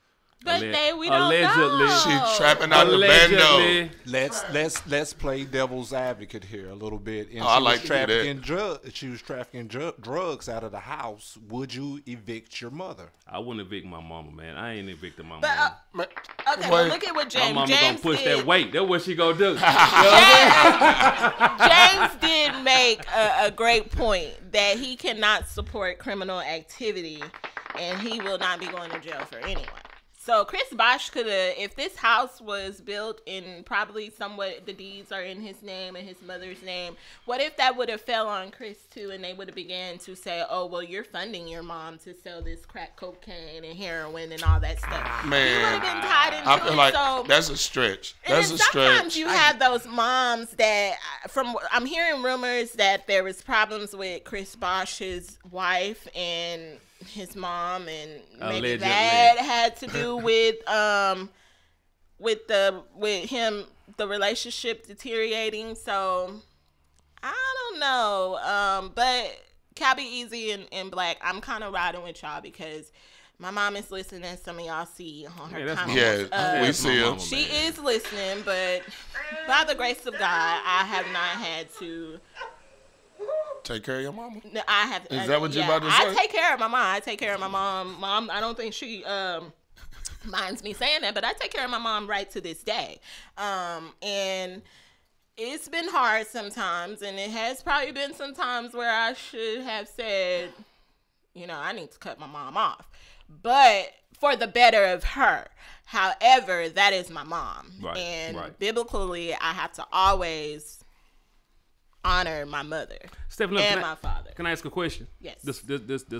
E: But we don't know.
C: She's trapping out the bando.
J: Let's play devil's advocate here a little bit. And
C: I like trafficking
J: she was trafficking drugs out of the house. Would you evict your mother?
A: I wouldn't evict my mama, man. I ain't evicting my mama.
E: Okay, well, look at what James.
A: My mama
E: James
A: gonna push
E: did.
A: that weight. That's what she gonna do.
E: James did make a great point that he cannot support criminal activity, and he will not be going to jail for anyone. So Chris Bosh could have, if this house was built in probably somewhat the deeds are in his name and his mother's name, what if that would have fell on Chris too, and they would have began to say, oh, well, you're funding your mom to sell this crack cocaine and heroin and all that stuff.
C: Man,
E: you would have been tied into
C: I feel
E: it.
C: like
E: So,
C: that's a stretch.
E: and
C: That's
E: then
C: a stretch.
E: sometimes you have those moms that, I'm hearing rumors that there was problems with Chris Bosh's wife and his mom, and maybe
A: Allegedly.
E: that had to do with him, the relationship deteriorating. So I don't know, but Cabby Easy and Blacc, I'm kind of riding with y'all because my mom is listening, as some of y'all see on her comments.
C: We see her.
E: She is listening, but by the grace of God, I have not had to
C: take care of your mama.
E: No, I have.
C: Is that what you're about to say?
E: I take care of my mom. I take care of my mom. Mom, I don't think she minds me saying that, but I take care of my mom right to this day. And it's been hard sometimes, and it has probably been some times where I should have said, I need to cut my mom off, but for the better of her. However, that is my mom, and biblically, I have to always honor my mother
A: Stefani,
E: and my father.
A: Can I ask a question?
E: Yes.
A: This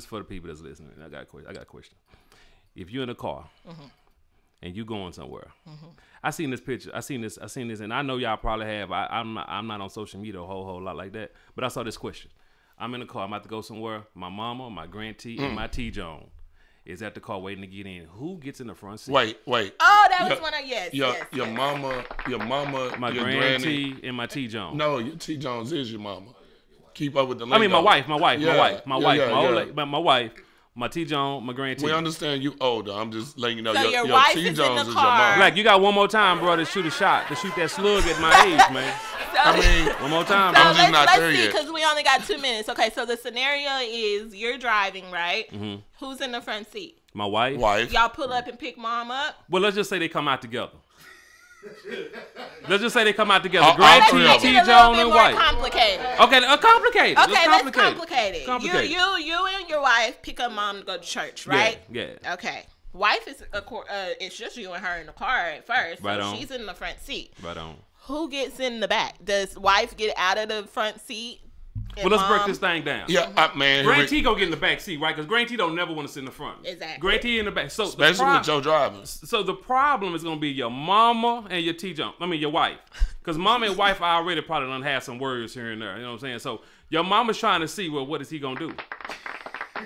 A: for the people that's listening. I got a question. If you're in a car and you going somewhere, I seen this picture. I seen this, and I know y'all probably have. I'm not on social media a whole lot like that. But I saw this question. I'm in a car. I'm about to go somewhere. My mama, my grandtie, and my T-John is at the car waiting to get in. Who gets in the front seat?
C: Wait.
E: Oh, that was one of
C: your mama,
A: my
C: your
A: grandtie,
C: granny,
A: and my T-John.
C: No, your T-Jones is your mama. Keep up with the lingo.
A: I mean, my wife, my wife, my T-John, my grandtie.
C: We understand you older. I'm just letting you know.
E: So
C: your
E: wife
C: T-Jones
E: is in the
C: is your
E: car.
C: mom.
A: Blacc, you got one more time, bro, to shoot a shot, to shoot that slug at my age, man. One more time.
E: So
C: I'm just not there
E: let's see,
C: yet.
E: because we only got 2 minutes. Okay, so the scenario is you're driving, right?
A: Mm-hmm.
E: Who's in the front seat?
A: My wife.
E: Y'all pull up and pick mom up?
A: Well, let's just say they come out together. Let's just say they come out together.
C: All
A: Grandtie,
C: three of them.
A: T-John, and wife.
E: Complicated.
A: Okay, complicated.
E: Okay, let's complicate it.
A: Complicated.
E: You and your wife pick up mom to go to church, right?
A: Yeah.
E: Okay. Wife is it's just you and her in the car at first.
A: Right
E: so
A: on.
E: She's in the front seat.
A: Right on.
E: Who gets in the back? Does wife get out of the front seat?
A: Well, let's break this thing down.
C: Yeah, man.
A: Grantee gonna get in the back seat, right? Because Grantee don't never want to sit in the front.
E: Exactly.
A: Grantee in the back. So
C: especially with your drivers.
A: So the problem is gonna be your mama and your T-Jump. I mean your wife. Because mama and wife already probably done had some words here and there. You know what I'm saying? So your mama's trying to see, well, what is he gonna do?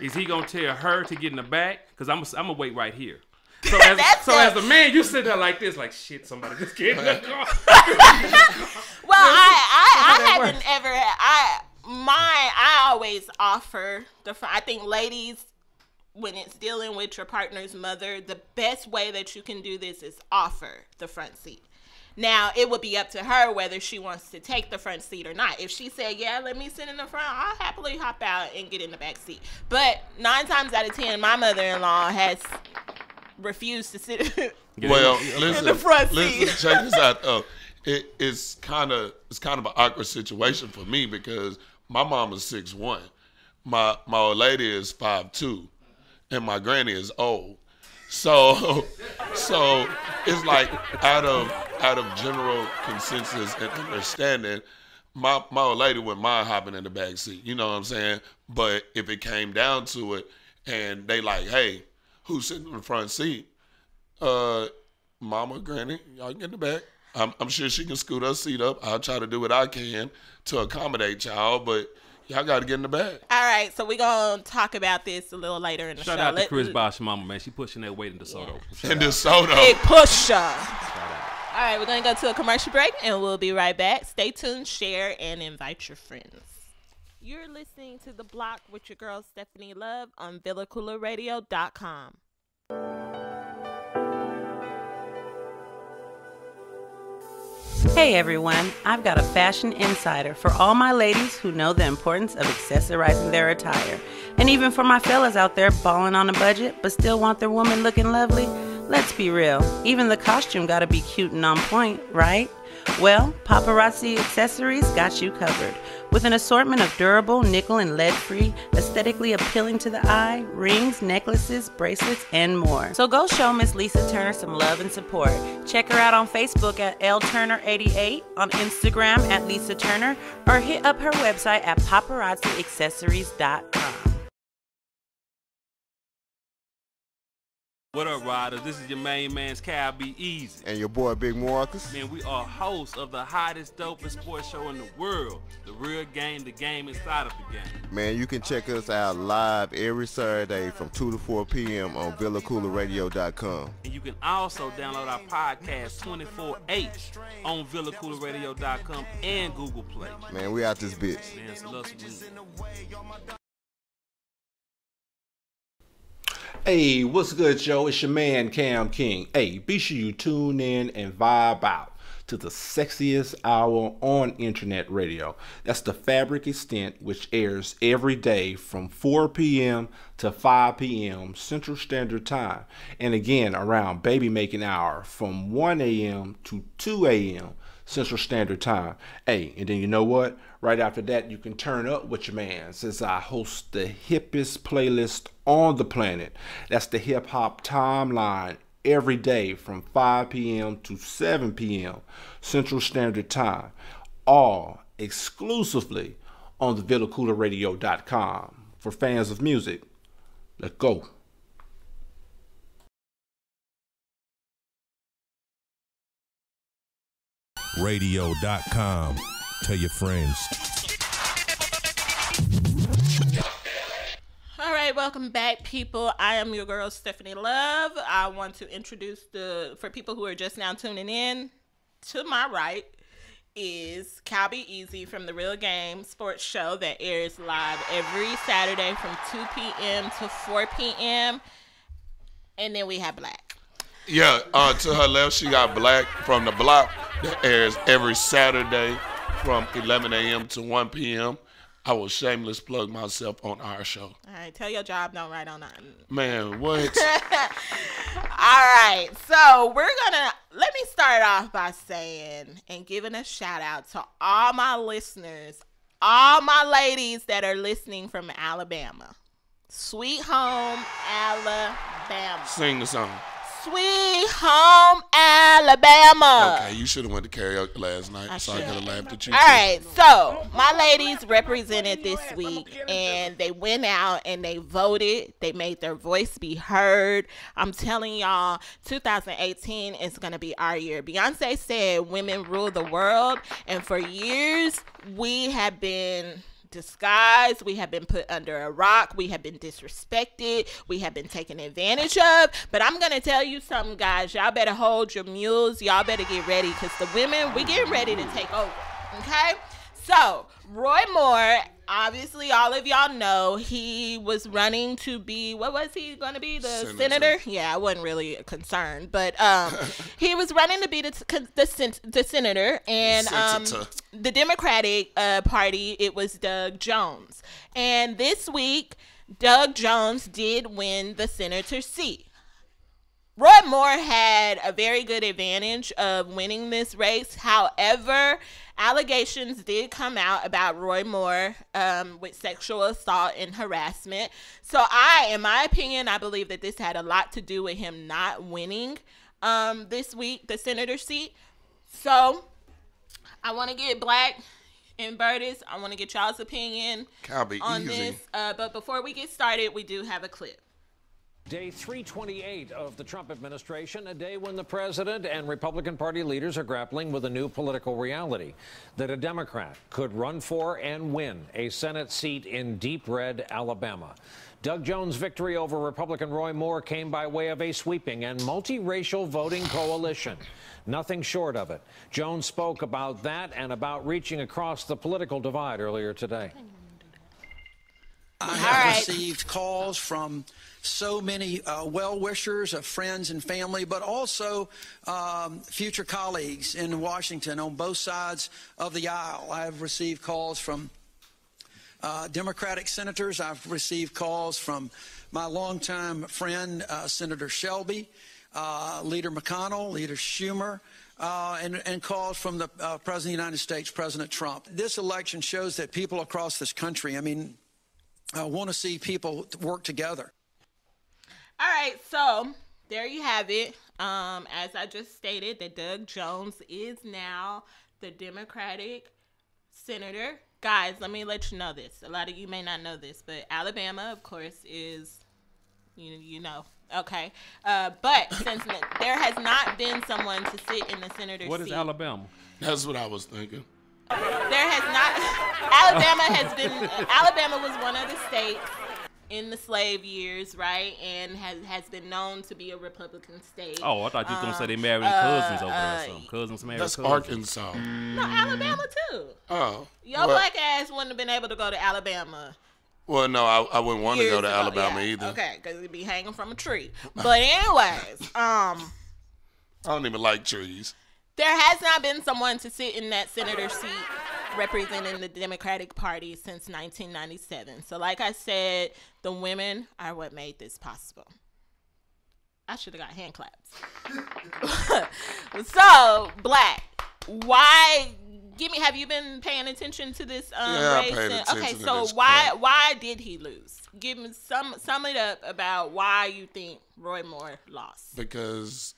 A: Is he gonna tell her to get in the back? Because I'm gonna wait right here. So as the man, you sit there like this, like shit. Somebody just get in the car.
E: Well, I haven't ever. I always offer the. I think ladies, when it's dealing with your partner's mother, the best way that you can do this is offer the front seat. Now, it would be up to her whether she wants to take the front seat or not. If she said, yeah, let me sit in the front, I'll happily hop out and get in the back seat. But 9 times out of 10, my mother-in-law has refused to sit in the front seat.
C: Listen, check this out. It's kind of an awkward situation for me because my mom is 6'1". My old lady is 5'2", and my granny is old. So it's like out of general consensus and understanding, my old lady wouldn't mind hopping in the back seat. You know what I'm saying? But if it came down to it, and they like, hey, who's sitting in the front seat? Mama, granny, y'all get in the back. I'm sure she can scoot her seat up. I'll try to do what I can to accommodate y'all, but y'all got to get in the back.
E: All right, so we're going to talk about this a little later in the show.
A: Shout out to Chris Bosh mama, man. She pushing that weight in DeSoto.
C: In DeSoto.
E: Big pusher. All right, we're going to go to a commercial break, and we'll be right back. Stay tuned, share, and invite your friends. You're listening to The Block with your girl, Stefani Love, on VillaCoolaRadio.com.
H: Hey everyone, I've got a fashion insider for all my ladies who know the importance of accessorizing their attire. And even for my fellas out there balling on a budget but still want their woman looking lovely. Let's be real, even the costume gotta be cute and on point, right? Well, Paparazzi Accessories got you covered. With an assortment of durable, nickel and lead-free, aesthetically appealing to the eye, rings, necklaces, bracelets, and more. So go show Miss Lisa Turner some love and support. Check her out on Facebook at lturner88, on Instagram at Lisa Turner, or hit up her website at paparazziaccessories.com.
A: What up, riders? This is your main man's Cal Be Easy.
I: And your boy, Big Marcus.
A: Man, we are hosts of the hottest, dopest sports show in the world. The Real Game, the game inside of the game.
I: Man, you can check us out live every Saturday from 2 to 4 p.m. on VillaCoolaRadio.com.
A: And you can also download our podcast 24/8 on VillaCoolaRadio.com and Google Play.
I: Man, we out this bitch.
A: Man, it's love some
J: Hey, what's good, yo? It's your man, Cam King. Hey, be sure you tune in and vibe out to the sexiest hour on internet radio. That's the Fabric Extent, which airs every day from 4 p.m. to 5 p.m. Central Standard Time. And again, around baby making hour from 1 a.m. to 2 a.m. Central Standard Time. Hey, and then you know what? Right after that, you can turn up with your man, since I host the hippest playlist on the planet. That's the Hip Hop Timeline, every day from 5 p.m. to 7 p.m. Central Standard Time. All exclusively on the VillaCoolaRadio.com. For fans of music, let's go.
K: Radio.com. Tell your friends.
E: All right, welcome back, people. I am your girl, Stefani Love. I want to introduce for people who are just now tuning in, to my right is Cal Be Easy from the Real Game Sports Show that airs live every Saturday from 2 p.m. to 4 p.m. And then we have Blacc.
C: Yeah, to her left, she got Blacc from the Bloc that airs every Saturday from 11 a.m. to 1 p.m. I will shameless plug myself on our show.
E: All right, tell your job don't write on that.
C: Man, what?
E: All right, so let me start off by saying and giving a shout out to all my listeners, all my ladies that are listening from Alabama. Sweet home, Alabama.
C: Sing the song.
E: Sweet home, Alabama.
C: Okay, you should have went to karaoke last night, so I could have laughed at you.
E: All right, so my ladies represented this week, and they went out and they voted. They made their voice be heard. I'm telling y'all, 2018 is going to be our year. Beyonce said women rule the world, and for years, we have been disguised, we have been put under a rock, we have been disrespected, we have been taken advantage of. But I'm gonna tell you something, guys. Y'all better hold your mules. Y'all better get ready, because the women, we getting ready to take over. Okay, so Roy Moore, obviously all of y'all know he was running to be, what was he going to be, the senator? Yeah, I wasn't really concerned, but he was running to be the senator, and the Democratic Party, it was Doug Jones. And this week, Doug Jones did win the senator seat. Roy Moore had a very good advantage of winning this race. However, allegations did come out about Roy Moore with sexual assault and harassment. So in my opinion, I believe that this had a lot to do with him not winning this week, the senator seat. So I want to get Blacc and Burtis, I want to get y'all's opinion on this. But before we get started, we do have a clip.
Q: Day 328 of the Trump administration, a day when the president and Republican Party leaders are grappling with a new political reality, that a Democrat could run for and win a Senate seat in deep red Alabama. Doug Jones' victory over Republican Roy Moore came by way of a sweeping and multiracial voting coalition. Nothing short of it. Jones spoke about that and about reaching across the political divide earlier today.
R: I have received calls from so many well-wishers, friends and family, but also future colleagues in Washington on both sides of the aisle. I have received calls from Democratic senators. I've received calls from my longtime friend, Senator Shelby, Leader McConnell, Leader Schumer, and calls from the President of the United States, President Trump. This election shows that people across this country, want to see people work together.
E: All right, so there you have it. As I just stated, that Doug Jones is now the Democratic senator. Guys, let me let you know this. A lot of you may not know this, but Alabama, of course, is, you know. Okay. But since there has not been someone to sit in the senator's seat.
A: What is Alabama?
C: That's what I was thinking.
E: There has not. Alabama was one of the states in the slave years, right? And has been known to be a Republican state.
A: Oh, I thought you were going to say they married cousins over there or something. Cousins married
C: That's
A: cousins.
C: Arkansas.
E: No, Alabama too.
C: Oh.
E: Your black ass wouldn't have been able to go to Alabama.
C: Well, no, I wouldn't want to go to
E: Years ago,
C: Alabama
E: yeah.
C: either.
E: Okay, because it'd be hanging from a tree. But anyways,
C: I don't even like trees.
E: there has not been someone to sit in that senator seat representing the Democratic Party since 1997. So like I said, the women are what made this possible. I should have got hand claps. So, Blacc, why... have you been paying attention to this
C: Yeah,
E: race?
C: I paid attention
E: Okay,
C: to
E: so
C: this
E: why did he lose? Give me sum it up about why you think Roy Moore lost.
C: Because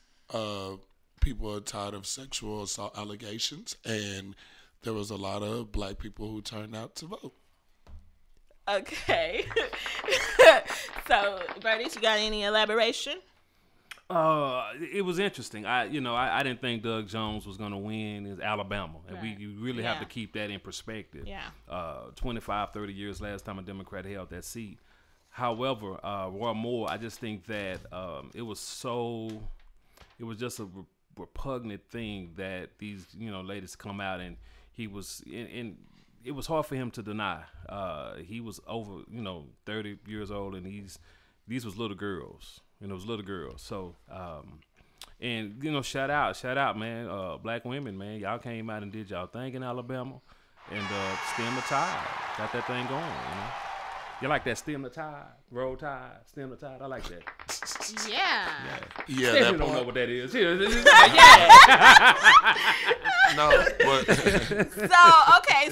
C: people are tired of sexual assault allegations, and there was a lot of black people who turned out to vote.
E: Okay. So, Bernice, you got any elaboration?
A: It was interesting. I didn't think Doug Jones was going to win in Alabama. And we really have to keep that in perspective. Yeah. 25, 30 years last time a Democrat held that seat. However, Roy Moore, I just think that it was just a repugnant thing that these, ladies come out and he was, and it was hard for him to deny. He was over, 30 years old, and these was little girls. It was little girls. So, and shout out, man. Black women, man, y'all came out and did y'all thing in Alabama, and stem the tide, got that thing going. You like that stem the tide, roll tide, stem the tide. I like that.
E: Yeah.
C: Yeah.
A: That don't know what that is. Yeah.
C: No, but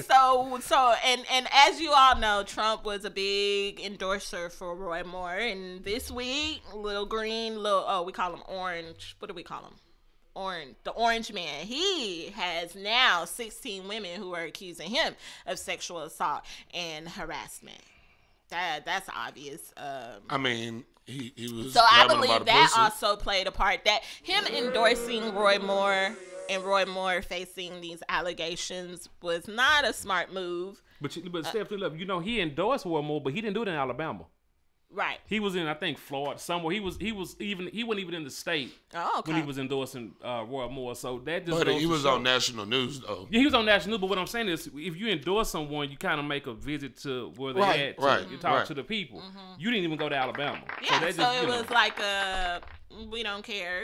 E: So and as you all know, Trump was a big endorser for Roy Moore, and this week, we call him Orange. What do we call him? Orange, the Orange Man. He has now 16 women who are accusing him of sexual assault and harassment. That's obvious.
C: He was.
E: So I believe that also played a part. That him endorsing Roy Moore and Roy Moore facing these allegations was not a smart move.
A: But Stephanie, look, he endorsed Roy Moore, but he didn't do it in Alabama.
E: Right.
A: He was in, I think, Florida somewhere. He wasn't even in the state when he was endorsing Roy Moore. So that just.
C: But he was on national news though.
A: Yeah, he was on national news. But what I'm saying is, if you endorse someone, you kind of make a visit to where they're at. You talk to the people. Mm-hmm. You didn't even go to Alabama.
E: Yeah. So it was like we don't care.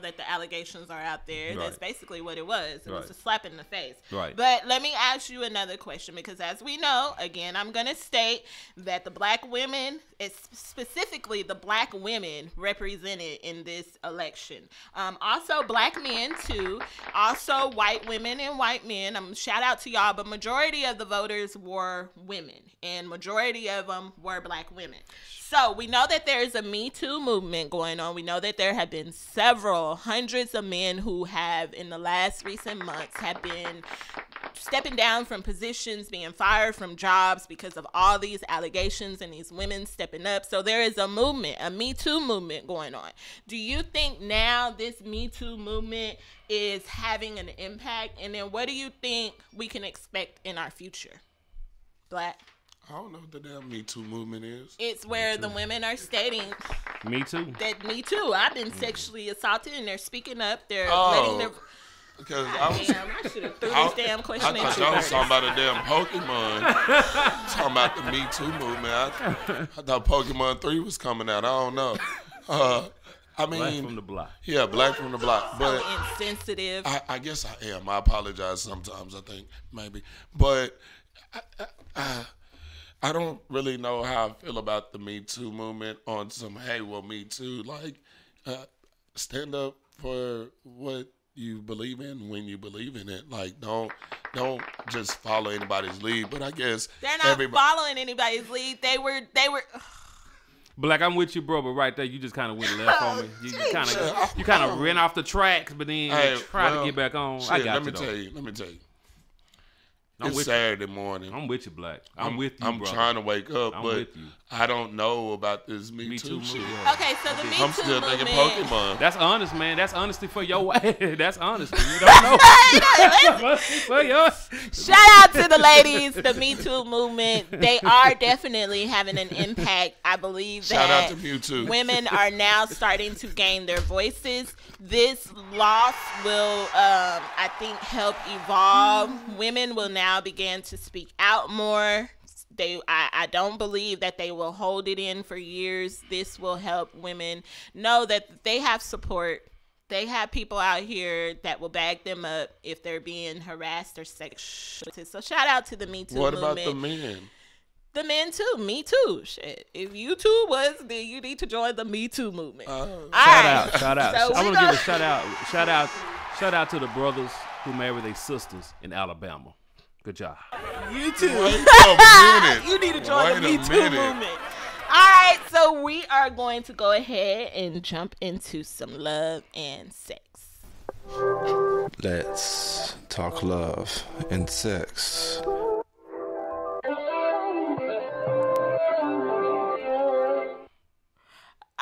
E: That the allegations are out there. Right. That's basically what it was. It was a slap in the face.
A: Right.
E: But let me ask you another question, because as we know, again, I'm gonna state that the black women, specifically the black women represented in this election. Also black men too. Also white women and white men. Shout out to y'all, but majority of the voters were women, and majority of them were black women. So we know that there is a Me Too movement going on. We know that there have been several hundreds of men who have, in the last recent months, have been stepping down from positions, being fired from jobs because of all these allegations and these women stepping up. So there is a movement, a Me Too movement going on. Do you think now this Me Too movement is having an impact? And then what do you think we can expect in our future? Blacc?
C: I don't know what the damn Me Too movement is.
E: It's where the women are stating
A: Me too.
E: That me too. I've been sexually assaulted, and they're speaking up. They're letting their
C: Because
E: I should have threw this damn question
C: I
E: at
C: thought
E: you
C: y'all was
E: first.
C: talking about a damn Pokemon. Talking about the Me Too movement. I thought Pokemon 3 was coming out. I don't know. I mean,
A: Blacc from the Block.
C: Yeah, Blacc from the Block. But
E: So insensitive.
C: I guess I am. I apologize sometimes, I think, maybe. But I don't really know how I feel about the Me Too movement on some, hey, well, Me Too. Like, stand up for what you believe in when you believe in it. Like, don't just follow anybody's lead. But I guess
E: They're not following anybody's lead. They were.
A: Blacc, I'm with you, bro, but right there, you just kind of went left on me. You kind of ran off the tracks, but then tried to get back on.
C: Shit,
A: I got
C: let me tell you. It's Saturday morning.
A: I'm with you, Blacc. I'm with you,
C: I'm
A: bro.
C: trying to wake up,
A: I'm
C: but
A: with you.
C: I don't know about this Me Too shit.
E: Okay, so the Me
C: I'm
E: Too
C: still
E: movement.
C: thinking Pokemon.
A: That's honest, man. That's honesty for your way. That's honesty. You don't know. That's honesty for your.
E: Shout out to the ladies, the Me Too movement. They are definitely having an impact. I believe that
C: Shout out to Mewtwo.
E: women are now starting to gain their voices. This loss will, I think, help evolve. Women will now begin to speak out more. I don't believe that they will hold it in for years. This will help women know that they have support. They have people out here that will back them up if they're being harassed or sexual. So shout out to the Me Too movement.
C: What about the men?
E: The men too. Me too. Shit. If you too was, then you need to join the Me Too movement.
A: Shout out.
E: So
A: I want to give a shout out to the brothers who married their sisters in Alabama. Good job.
E: You too.
C: Wait a minute.
E: You need to join the
C: Wait
E: Me
C: a
E: Too
C: minute.
E: movement. All right, so we are going to go ahead and jump into some love and sex.
J: Let's talk love and sex.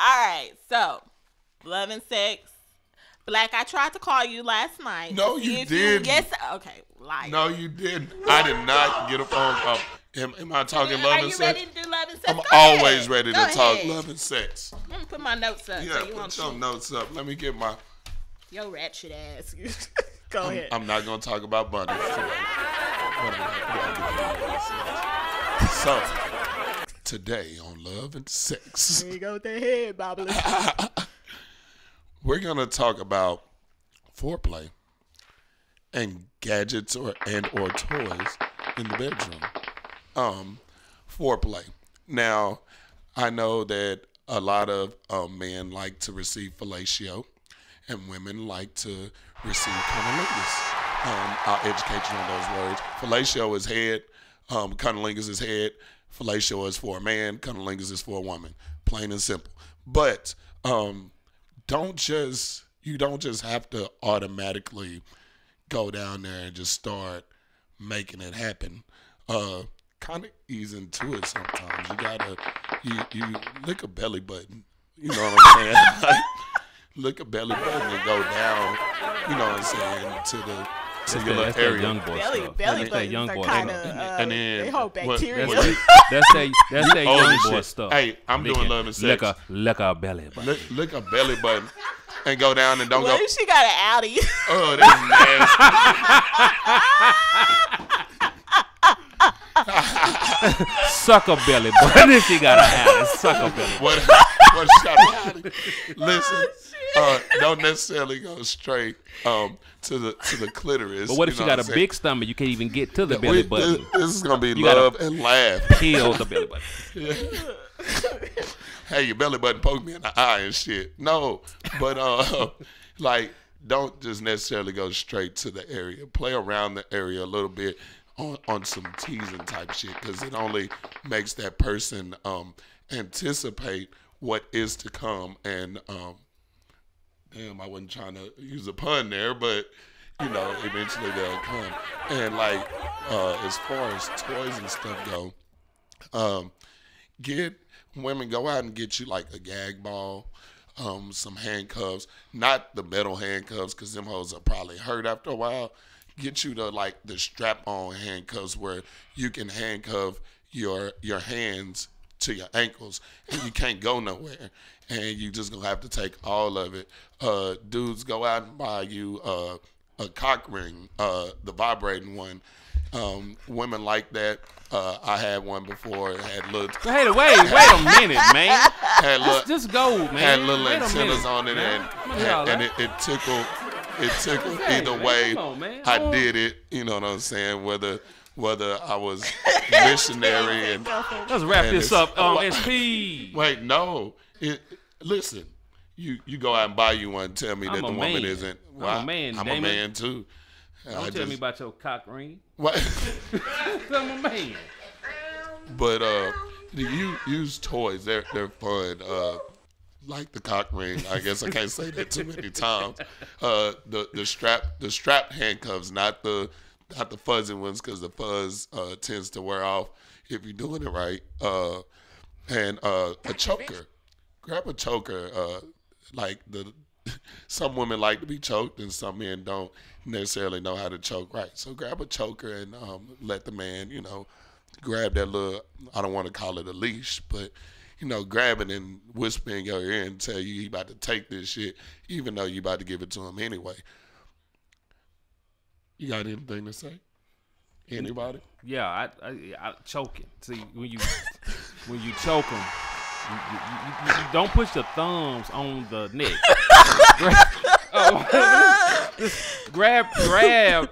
E: All right, so love and sex. Blacc, I tried to call you last night.
C: No,
E: to see
C: you
E: if
C: didn't.
E: Yes, okay, liar.
C: No, you didn't. I did not get a phone call. Am I talking love
E: Are
C: and
E: you
C: sex?
E: ready to do love and sex?
C: I'm
E: Go
C: always
E: ahead.
C: ready to
E: Go
C: talk
E: ahead.
C: love and sex.
E: Let me put my notes up.
C: Yeah,
E: so you
C: put
E: won't
C: your notes up. Let me get my.
E: Yo, ratchet ass. Go ahead.
C: I'm not going to talk about bunnies today. So, today on Love and Sex,
E: There you go with that head bobbling.
C: we're going to talk about foreplay and gadgets or toys in the bedroom. Foreplay. Now, I know that a lot of men like to receive fellatio, and women like to receive cunnilingus. I'll educate you on those words. Fellatio is head, cunnilingus is head. Fellatio is for a man, cunnilingus is for a woman. Plain and simple. But you don't just have to automatically go down there and just start making it happen. Kind of ease into it sometimes. You gotta you lick a belly button. You know what I'm saying? Like, lick a belly button and go down. You know what I'm saying? To your little area.
A: Young boy
E: Belly
A: stuff.
E: buttons
A: That young
E: are
A: boy
E: kind
A: stuff.
E: of,
C: and then
E: they hold
C: what-
E: bacteria.
A: That's that
C: old
A: young
C: as
A: boy
C: shit.
A: stuff.
C: Hey, I'm doing
A: Licking-
C: love and sex.
A: Lick a belly button.
C: Lick a belly button and go down and don't
E: What
C: go.
E: if she got an Audi?
C: Oh, that's nasty.
A: Suck a belly button if you got a house. Suck a belly button.
C: What shot of Listen, don't necessarily go straight to the clitoris.
A: But what if
C: you
A: she
C: know
A: got
C: what
A: a
C: I'm
A: big stomach? You can't even get to the
C: saying?
A: belly button.
C: This is gonna be
A: You gotta
C: love and laugh.
A: Kill the belly button.
C: Yeah. Hey, your belly button poked me in the eye and shit. No, but like, don't just necessarily go straight to the area. Play around the area a little bit on some teasing type shit, because it only makes that person anticipate what is to come. And damn, I wasn't trying to use a pun there, but you know, eventually they'll come. And like, as far as toys and stuff go, women go out and get you like a gag ball, some handcuffs, not the metal handcuffs, because them hoes are probably hurt after a while. Get you the strap-on handcuffs where you can handcuff your hands to your ankles and you can't go nowhere, and you just gonna have to take all of it. Dudes, go out and buy you cock ring, the vibrating one. Women like that. I had one before. It had little.
A: Wait a minute, man.
C: Had little,
A: just go, man.
C: Had little antennas on it, and it tickled. It tickled either way. I did it. You know what I'm saying? Whether I was missionary and.
A: Let's wrap this up. SP.
C: Wait, no. Listen. You go out and buy you one. Tell me that the woman isn't.
A: Well, I'm a man.
C: I'm a man too.
A: Don't tell me about your cock ring.
C: What?
A: I'm a man.
C: But you use toys. They're fun. Like the cock ring. I guess I can't say that too many times. The strap handcuffs, not the fuzzy ones, because the fuzz tends to wear off if you're doing it right. And a choker. Grab a choker. Some women like to be choked, and some men don't necessarily know how to choke right. So grab a choker and let the man, grab that little. I don't want to call it a leash, but grab it and whisper in your ear and tell you he about to take this shit, even though you about to give it to him anyway. You got anything to say? Anybody?
A: Yeah, I choking. See, when you choke him. You don't push your thumbs on the neck. Just grab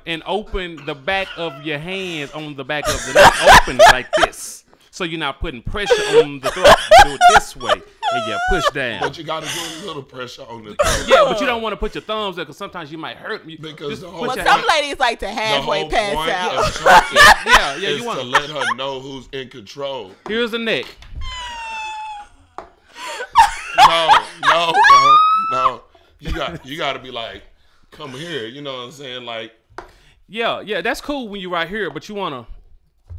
A: and open the back of your hands on the back of the neck. Open like this. So you're not putting pressure on the throat. Do it this way. And you push down.
C: But you got to do a little pressure on the throat.
A: Yeah, but you don't want to put your thumbs there because sometimes you might hurt me.
C: Because
E: some ladies like to halfway pass out.
A: Yeah, you want
C: to let her know who's in control.
A: Here's the neck.
C: No. You got to be like, come here. You know what I'm saying? Like,
A: yeah, that's cool when you're right here, but you wanna,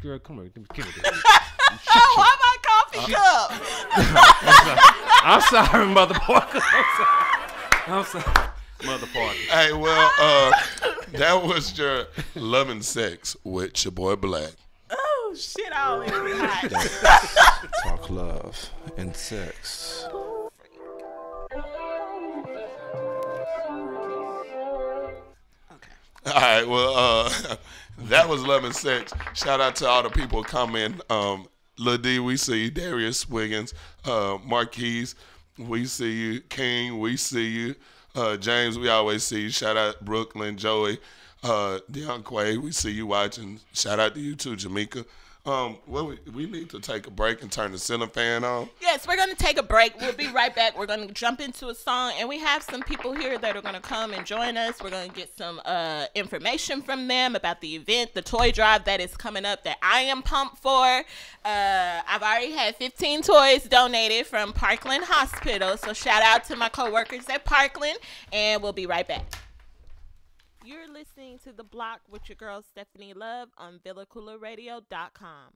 A: girl, come here, give me this.
E: Why my coffee cup?
A: I'm sorry, mother Parker. I'm sorry, mother Parker.
C: Hey, well, that was your Loving Sex with your boy Blacc.
E: Oh shit! All in hot.
J: Talk love and sex.
C: All right, well, that was Love and Sex. Shout out to all the people coming. Lil D, we see you. Darius Wiggins, Marquise, we see you. King, we see you. James, we always see you. Shout out Brooklyn, Joey, Deonquay, we see you watching. Shout out to you too, Jamaica. Well, we need to take a break and turn the ceiling fan on.
E: Yes, we're going to take a break. We'll be right back. We're going to jump into a song, and we have some people here that are going to come and join us. We're going to get some information from them about the event, the toy drive that is coming up that I am pumped for. I've already had 15 toys donated from Parkland Hospital, so shout out to my coworkers at Parkland, and we'll be right back. You're listening to The Block with your girl Stefani Love on VillaCooleradio.com.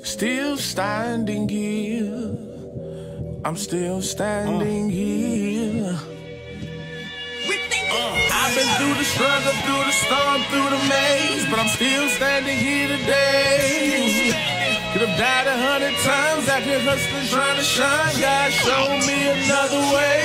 S: Still standing here. I'm still standing here. I've been through the struggle, through the storm, through the maze, but I'm still standing here today. Could have died 100 times out here hustling, trying to shine. God showed me another way.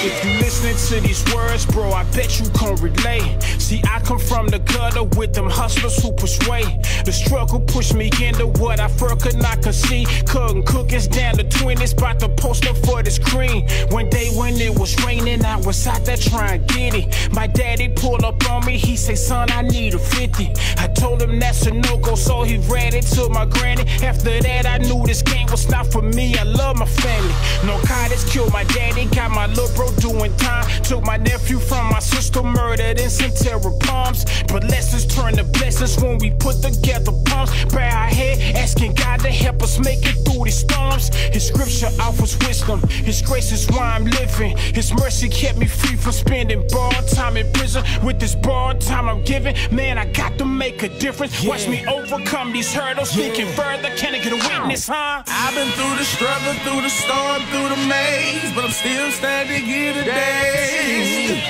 T: If you listening to these words, bro, I bet you can relate. See, I come from the gutter with them hustlers who persuade. The struggle pushed me into what I first could not conceive. Cutting cookies down the 20s, about to post up for this cream. One day when it was raining, I was out there trying to get it. My daddy pulled up on me, he say, son, I need a 50. I told him that's a no-go, so he read it to my granny. After that, I knew this game was not for me. I love my family. Narcotics killed my daddy, got my little bro doing time. Took my nephew from my sister, murdered in some terror palms. But lessons turn to blessings. blessings when we put together palms. Bow our head, asking God to help us make it through these storms. His scripture offers wisdom. His grace is why I'm living. His mercy kept me free from spending borrowed time in prison. With this borrowed time I'm giving, man, I got to make a difference. Watch me overcome these hurdles. Thinking further, can I get a witness, huh?
S: I've been through the struggle, through the storm, through the maze, but I'm still standing here today.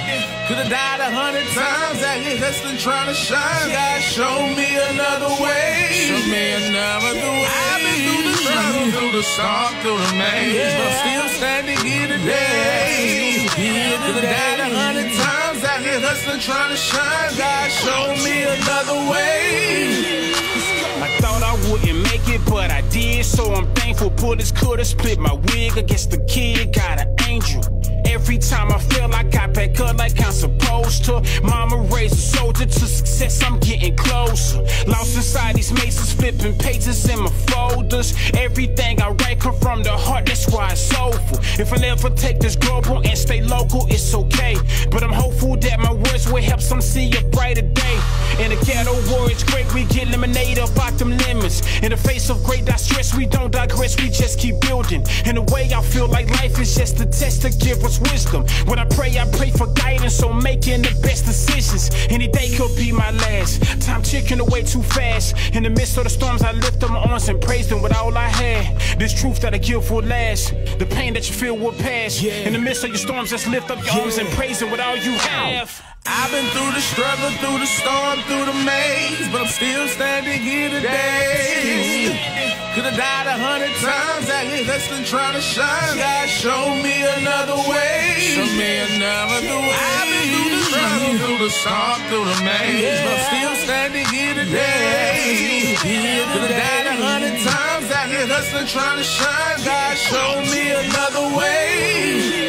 S: Could've died 100 times out here hustling, trying to shine. God, show me another way. Show me another way. I've been through the struggle, through the storm, through the maze, but I'm still standing here today. Could've died 100 times out here hustling, trying to shine. God, show me another way.
T: I thought I wouldn't make it, but I did, so I'm thankful. Bullets could've split my wig against the kid, got an angel. Every time I feel I got back up like I'm supposed to. Mama raised a soldier to success, I'm getting closer. Lost inside these mazes, flipping pages in my folders. Everything I write come from the heart, that's why it's soulful. If I never take this global and stay local, it's okay. But I'm hopeful that my words will help some see a brighter day. In the ghetto war, it's great, we get lemonade up out them lemons. In the face of great distress, we don't digress, we just keep building. In a way, I feel like life is just a test to give us wisdom. When I pray for guidance, so making the best decisions. Any day could be my last. Time ticking away too fast. In the midst of the storms, I lift up my arms and praise them with all I had. This truth that I give will last. The pain that you feel will pass. In the midst of your storms, just lift up your arms and praise them with all you have.
S: I've been through the struggle, through the storm, through the maze, but I'm still standing here today. Could've died 100 times out here hustling, trying to shine. God, show me another way. Show me another way. I've been through the struggle, through the storm, through the maze, but I'm still standing here today. Could've died 100 times out here hustling, trying to shine. God, show me another way.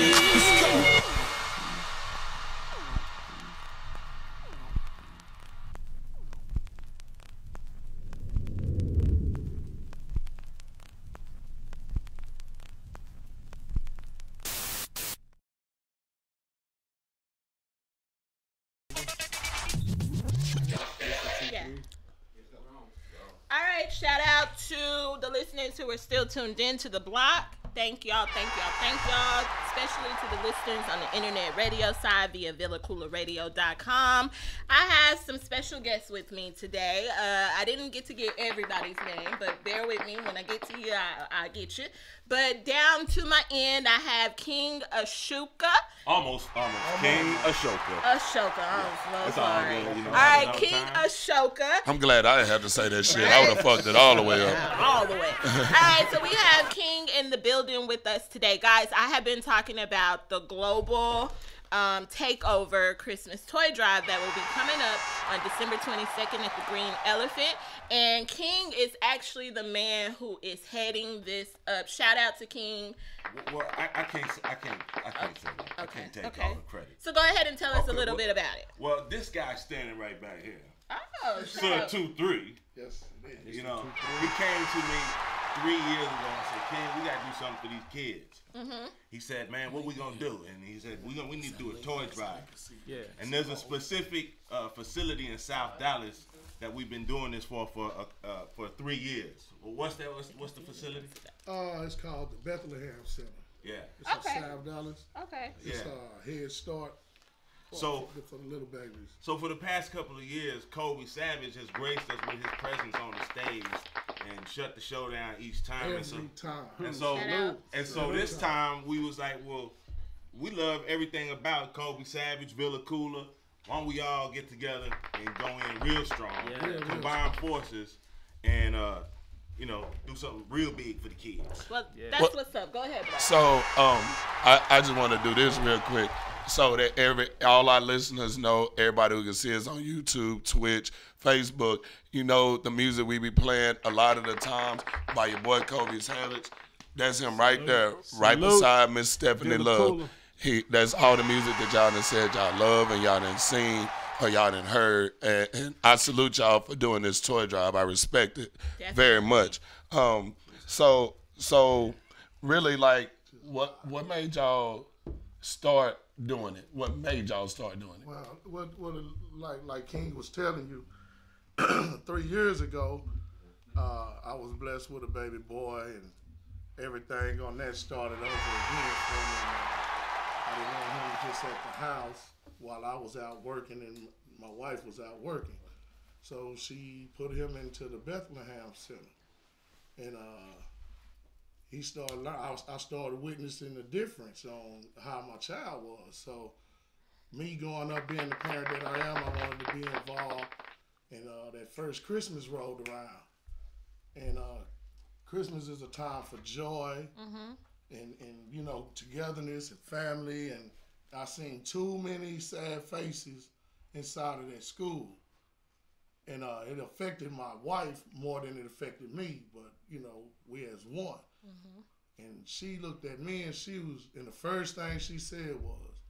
E: All right, shout out to the listeners who are still tuned in to the Bloc. Thank y'all, thank y'all, thank y'all. Especially to the listeners on the internet radio side via VillaCoolaRadio.com. I have some special guests with me today. I didn't get to get everybody's name, but bear with me. When I get to you, I get you. But down to my end, I have King Ashoka.
U: Almost. King Ashoka.
E: I'm so sorry.
U: All good,
E: all right, King Ashoka.
C: I'm glad I didn't have to say that shit. I would have fucked it all the way up.
E: All the way. All right, so we have King in the building with us today. Guys, I have been talking about the global takeover Christmas toy drive that will be coming up on December 22nd at the Green Elephant. And King is actually the man who is heading this up. Shout out to King.
U: Well, I can't say that. I can't take all the credit.
E: So go ahead and tell us a little bit about it.
U: Well, this guy's standing right back here.
E: Oh,
U: Sir 2-3.
C: Yes, it is.
U: You know, he came to me 3 years ago and said, King, we got to do something for these kids.
E: Mm-hmm.
U: He said, man, what we going to do? And he said, we need to do a toy drive.
A: Yeah.
U: And there's a specific facility in South Dallas that we've been doing this for 3 years. Well, what's the facility?
V: It's called the Bethlehem Center.
U: Yeah.
V: It's in South Dallas.
E: Okay.
V: It's Head Start for the little babies.
U: So for the past couple of years, Kobe Savage has graced us with his presence on the stage and shut the show down each time. And so this time we was like, well, we love everything about Kobe Savage, Villa Koola. Why don't we all get together and go in real strong, combine forces, and do something real big for the kids.
E: Well, that's what's up. Go ahead, Blacc.
C: So, I just want to do this real quick, so that all our listeners know, everybody who can see us on YouTube, Twitch, Facebook, the music we be playing a lot of the times by your boy Kobe Savage. That's him right there, right beside Miss Stefani Love. That's all the music that y'all done said y'all love and y'all done seen or y'all done heard. And I salute y'all for doing this toy drive. I respect it very much. So really, like, what made y'all start doing it? What made y'all start doing it?
V: Well, what like King was telling you, 3 years ago, I was blessed with a baby boy, and everything on that started over again for me. I didn't want him just at the house while I was out working and my wife was out working. So she put him into the Bethlehem Center. And he started learning. I started witnessing the difference on how my child was. So me growing up being the parent that I am, I wanted to be involved. And that first Christmas rolled around. And Christmas is a time for joy and you know, togetherness and family. And I seen too many sad faces inside of that school. And it affected my wife more than it affected me, but you know, we as one. And she looked at me and the first thing she said was,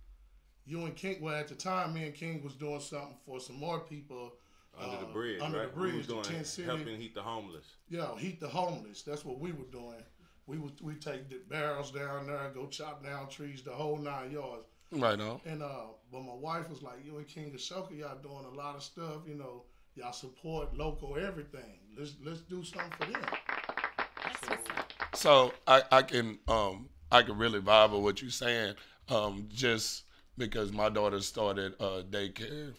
V: you and King, well at the time me and King was doing something for some more people
U: under the bridge,
V: under
U: right?
V: the bridge,
U: We was doing,
V: the tent city.
U: helping heat the homeless.
V: Yeah, heat the homeless. That's what we were doing. We take the barrels down there and go chop down trees, the whole 9 yards.
C: Right on.
V: And but my wife was like, you and King Ashoka, y'all doing a lot of stuff, you know, y'all support local everything. Let's do something for them.
C: So I can really vibe with what you're saying, just because my daughter started daycare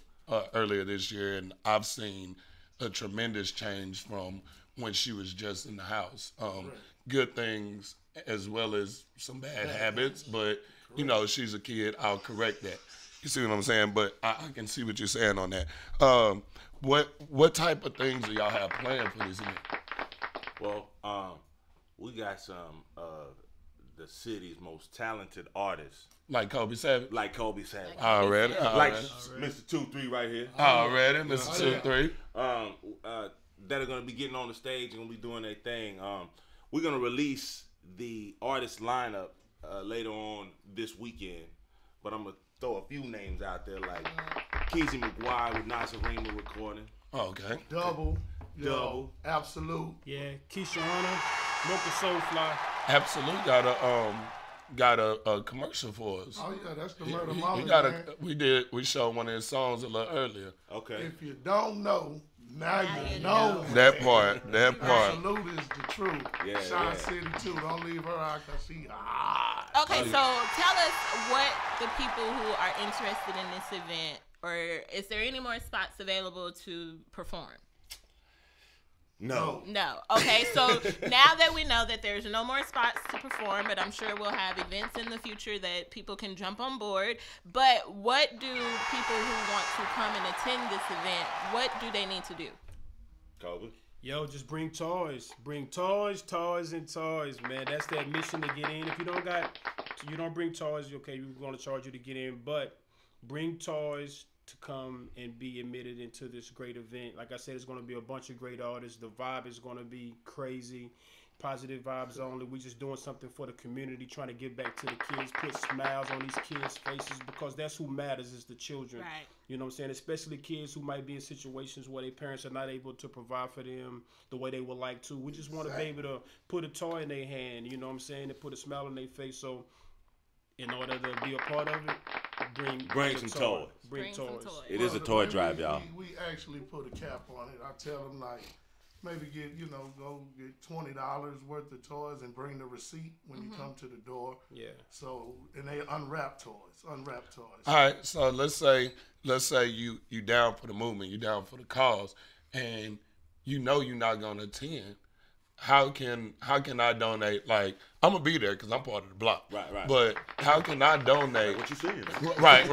C: earlier this year, and I've seen a tremendous change from when she was just in the house. Good things as well as some bad habits, but you know, she's a kid. I'll correct that. You see what I'm saying? But I can see what you're saying on that. What type of things do y'all have planned for this event?
U: Well, we got some the city's most talented artists.
C: Like Kobe Savage?
U: Like Kobe Savage.
C: Already.
U: Like Mr. 2-3 right here.
C: Already, Mr. 2-3.
U: That are going to be getting on the stage and going to be doing their thing. We're going to release the artist lineup later on this weekend, but I'm going to throw a few names out there like Keezy McGuire with Nasarima recording.
C: Okay.
V: Double. Absolute.
T: Yeah, Keisha Hunter, Mocha Soulfly.
C: Absolute got a commercial for us.
V: Oh yeah, that's the Murder Mama.
C: We showed one of his songs a little earlier.
U: Okay.
V: If you don't know, now you know.
C: That part.
V: Absolute is the truth.
U: Yeah,
V: Shine City too. Don't leave her out because she
E: Okay, so tell us what the people who are interested in this event, or is there any more spots available to perform?
U: No.
E: Okay, so now that we know that there's no more spots to perform, but I'm sure we'll have events in the future that people can jump on board. But what do people who want to come and attend this event, what do they need to do?
U: Kobe?
T: Yo, just bring toys. Bring toys, and toys, man. That's the admission to get in. If you don't bring toys, okay, we're going to charge you to get in. But bring toys to come and be admitted into this great event. Like I said, it's going to be a bunch of great artists. The vibe is going to be crazy. Positive vibes only. We just doing something for the community, trying to give back to the kids, put smiles on these kids' faces, because that's who matters, is the children.
E: Right.
T: You know what I'm saying? Especially kids who might be in situations where their parents are not able to provide for them the way they would like to. We just want to be able to put a toy in their hand, you know what I'm saying, and put a smile on their face. So in order to be a part of it, bring some toys. Bring toys.
U: It is a toy drive, y'all.
V: We actually put a cap on it. I tell them, like, maybe go get $20 worth of toys and bring the receipt when you come to the door.
T: Yeah.
V: So, and they unwrap toys.
C: All right. So let's say you down for the movement, you down for the cause, and you know you're not gonna attend. How can I donate? Like, I'm gonna be there because I'm part of the block.
U: Right.
C: But how can I donate?
U: What you saying?
C: Right.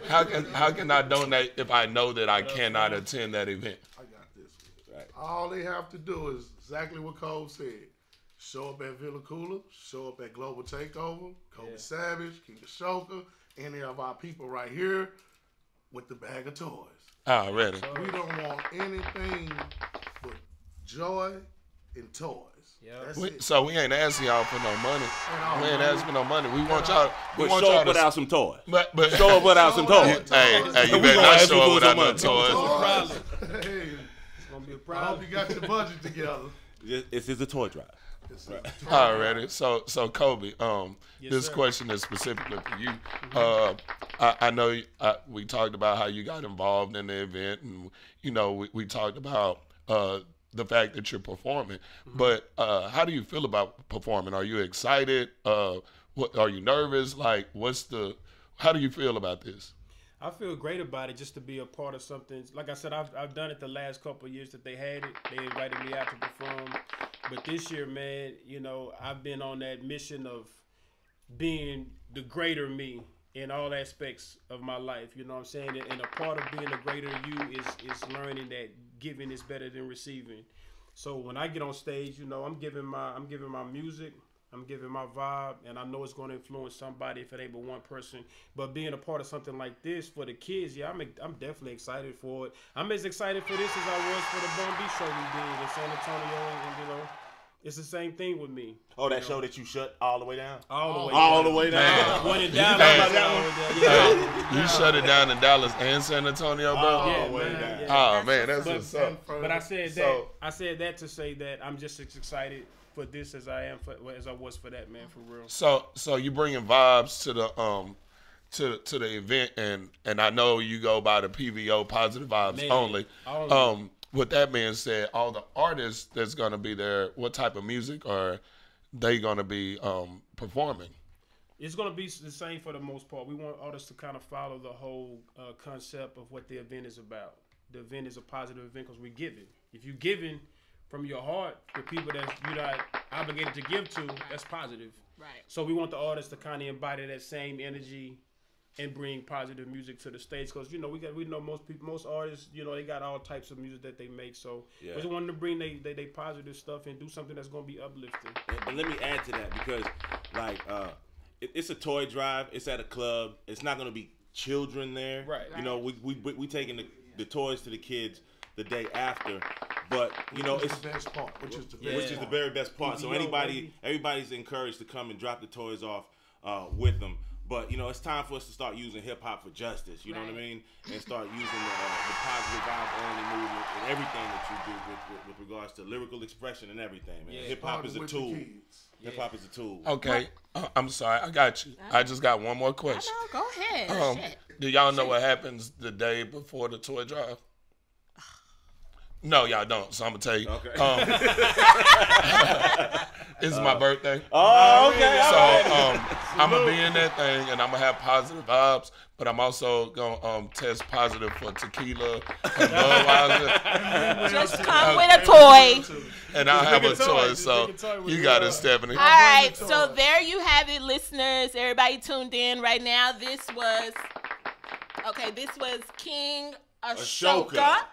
C: How can I donate if I know that I cannot attend that event?
V: I got this. Right. All they have to do is exactly what Cole said. Show up at Villa Koola, show up at Global Takeover, Kobe Savage, King Ashoka, any of our people right here with the bag of toys.
C: Already.
V: We don't want anything but joy and toys.
C: So we ain't asking y'all for no money. We ain't asking for no money. We want y'all.
U: Show up without some toys.
C: But
U: show up without some toys.
C: Hey, you better not show up without no toys.
V: Hey, it's gonna be a problem. I hope you got your budget together.
U: This is a toy drive.
C: Alrighty. So Kobe,
T: Yes,
C: this
T: sir.
C: question is specifically for you. I know we talked about how you got involved in the event, and we talked about the fact that you're performing. But how do you feel about performing? Are you excited? Are you nervous? Like, how do you feel about this?
T: I feel great about it, just to be a part of something. Like I said, I've done it the last couple of years that they had it. They invited me out to perform. But this year, man, I've been on that mission of being the greater me in all aspects of my life. You know what I'm saying? And a part of being a greater you is learning that giving is better than receiving. So when I get on stage, I'm giving my music, I'm giving my vibe, and I know it's going to influence somebody if it ain't but one person. But being a part of something like this for the kids, I'm definitely excited for it. I'm as excited for this as I was for the Bum B show we did in San Antonio, and it's the same thing with me.
D: Oh, that show that you shut all the way down?
T: All the way down. One in Dallas.
C: You shut it down in Dallas and San Antonio, bro?
T: Man,
C: that's what's up.
T: But I said that to say that I'm just as excited for this as I was for that, man, for real.
C: So you bringing vibes to the event, and I know you go by the PVO, positive vibes only. With that being said, all the artists that's gonna be there, what type of music are they gonna be performing?
T: It's gonna be the same for the most part. We want artists to kind of follow the whole concept of what the event is about. The event is a positive event because we're giving. If you're giving from your heart to people that you're not obligated to give to, that's positive.
E: Right.
T: So we want the artists to kind of embody that same energy and bring positive music to the stage, because we know most artists, they got all types of music that they make. So we just wanted to bring they positive stuff and do something that's gonna be uplifting.
D: But let me add to that, because it's a toy drive. It's at a club. It's not gonna be children there.
T: Right.
D: We taking the toys to the kids the day after. But it's
V: the best part, which is
D: the very best part. So everybody's encouraged to come and drop the toys off with them. But it's time for us to start using hip hop for justice. You know what I mean? And start using the positive vibe only movement and everything that you do with regards to lyrical expression and everything. Man, hip hop is a tool. Hip hop is a tool.
C: Okay, I'm sorry, I got you. I just got one more question.
E: Go ahead.
C: Do y'all know what happens the day before the toy drive? No, y'all don't. So I'm gonna tell you.
D: Okay.
C: It's my birthday.
D: Oh, okay.
C: So I'm gonna be in that thing, and I'm gonna have positive vibes. But I'm also gonna test positive for tequila and Budweiser.
E: Just come with a toy.
C: And I'll have a toy. So you got it, Stephanie.
E: All right. So there you have it, listeners. Everybody tuned in right now. This was King Ashoka.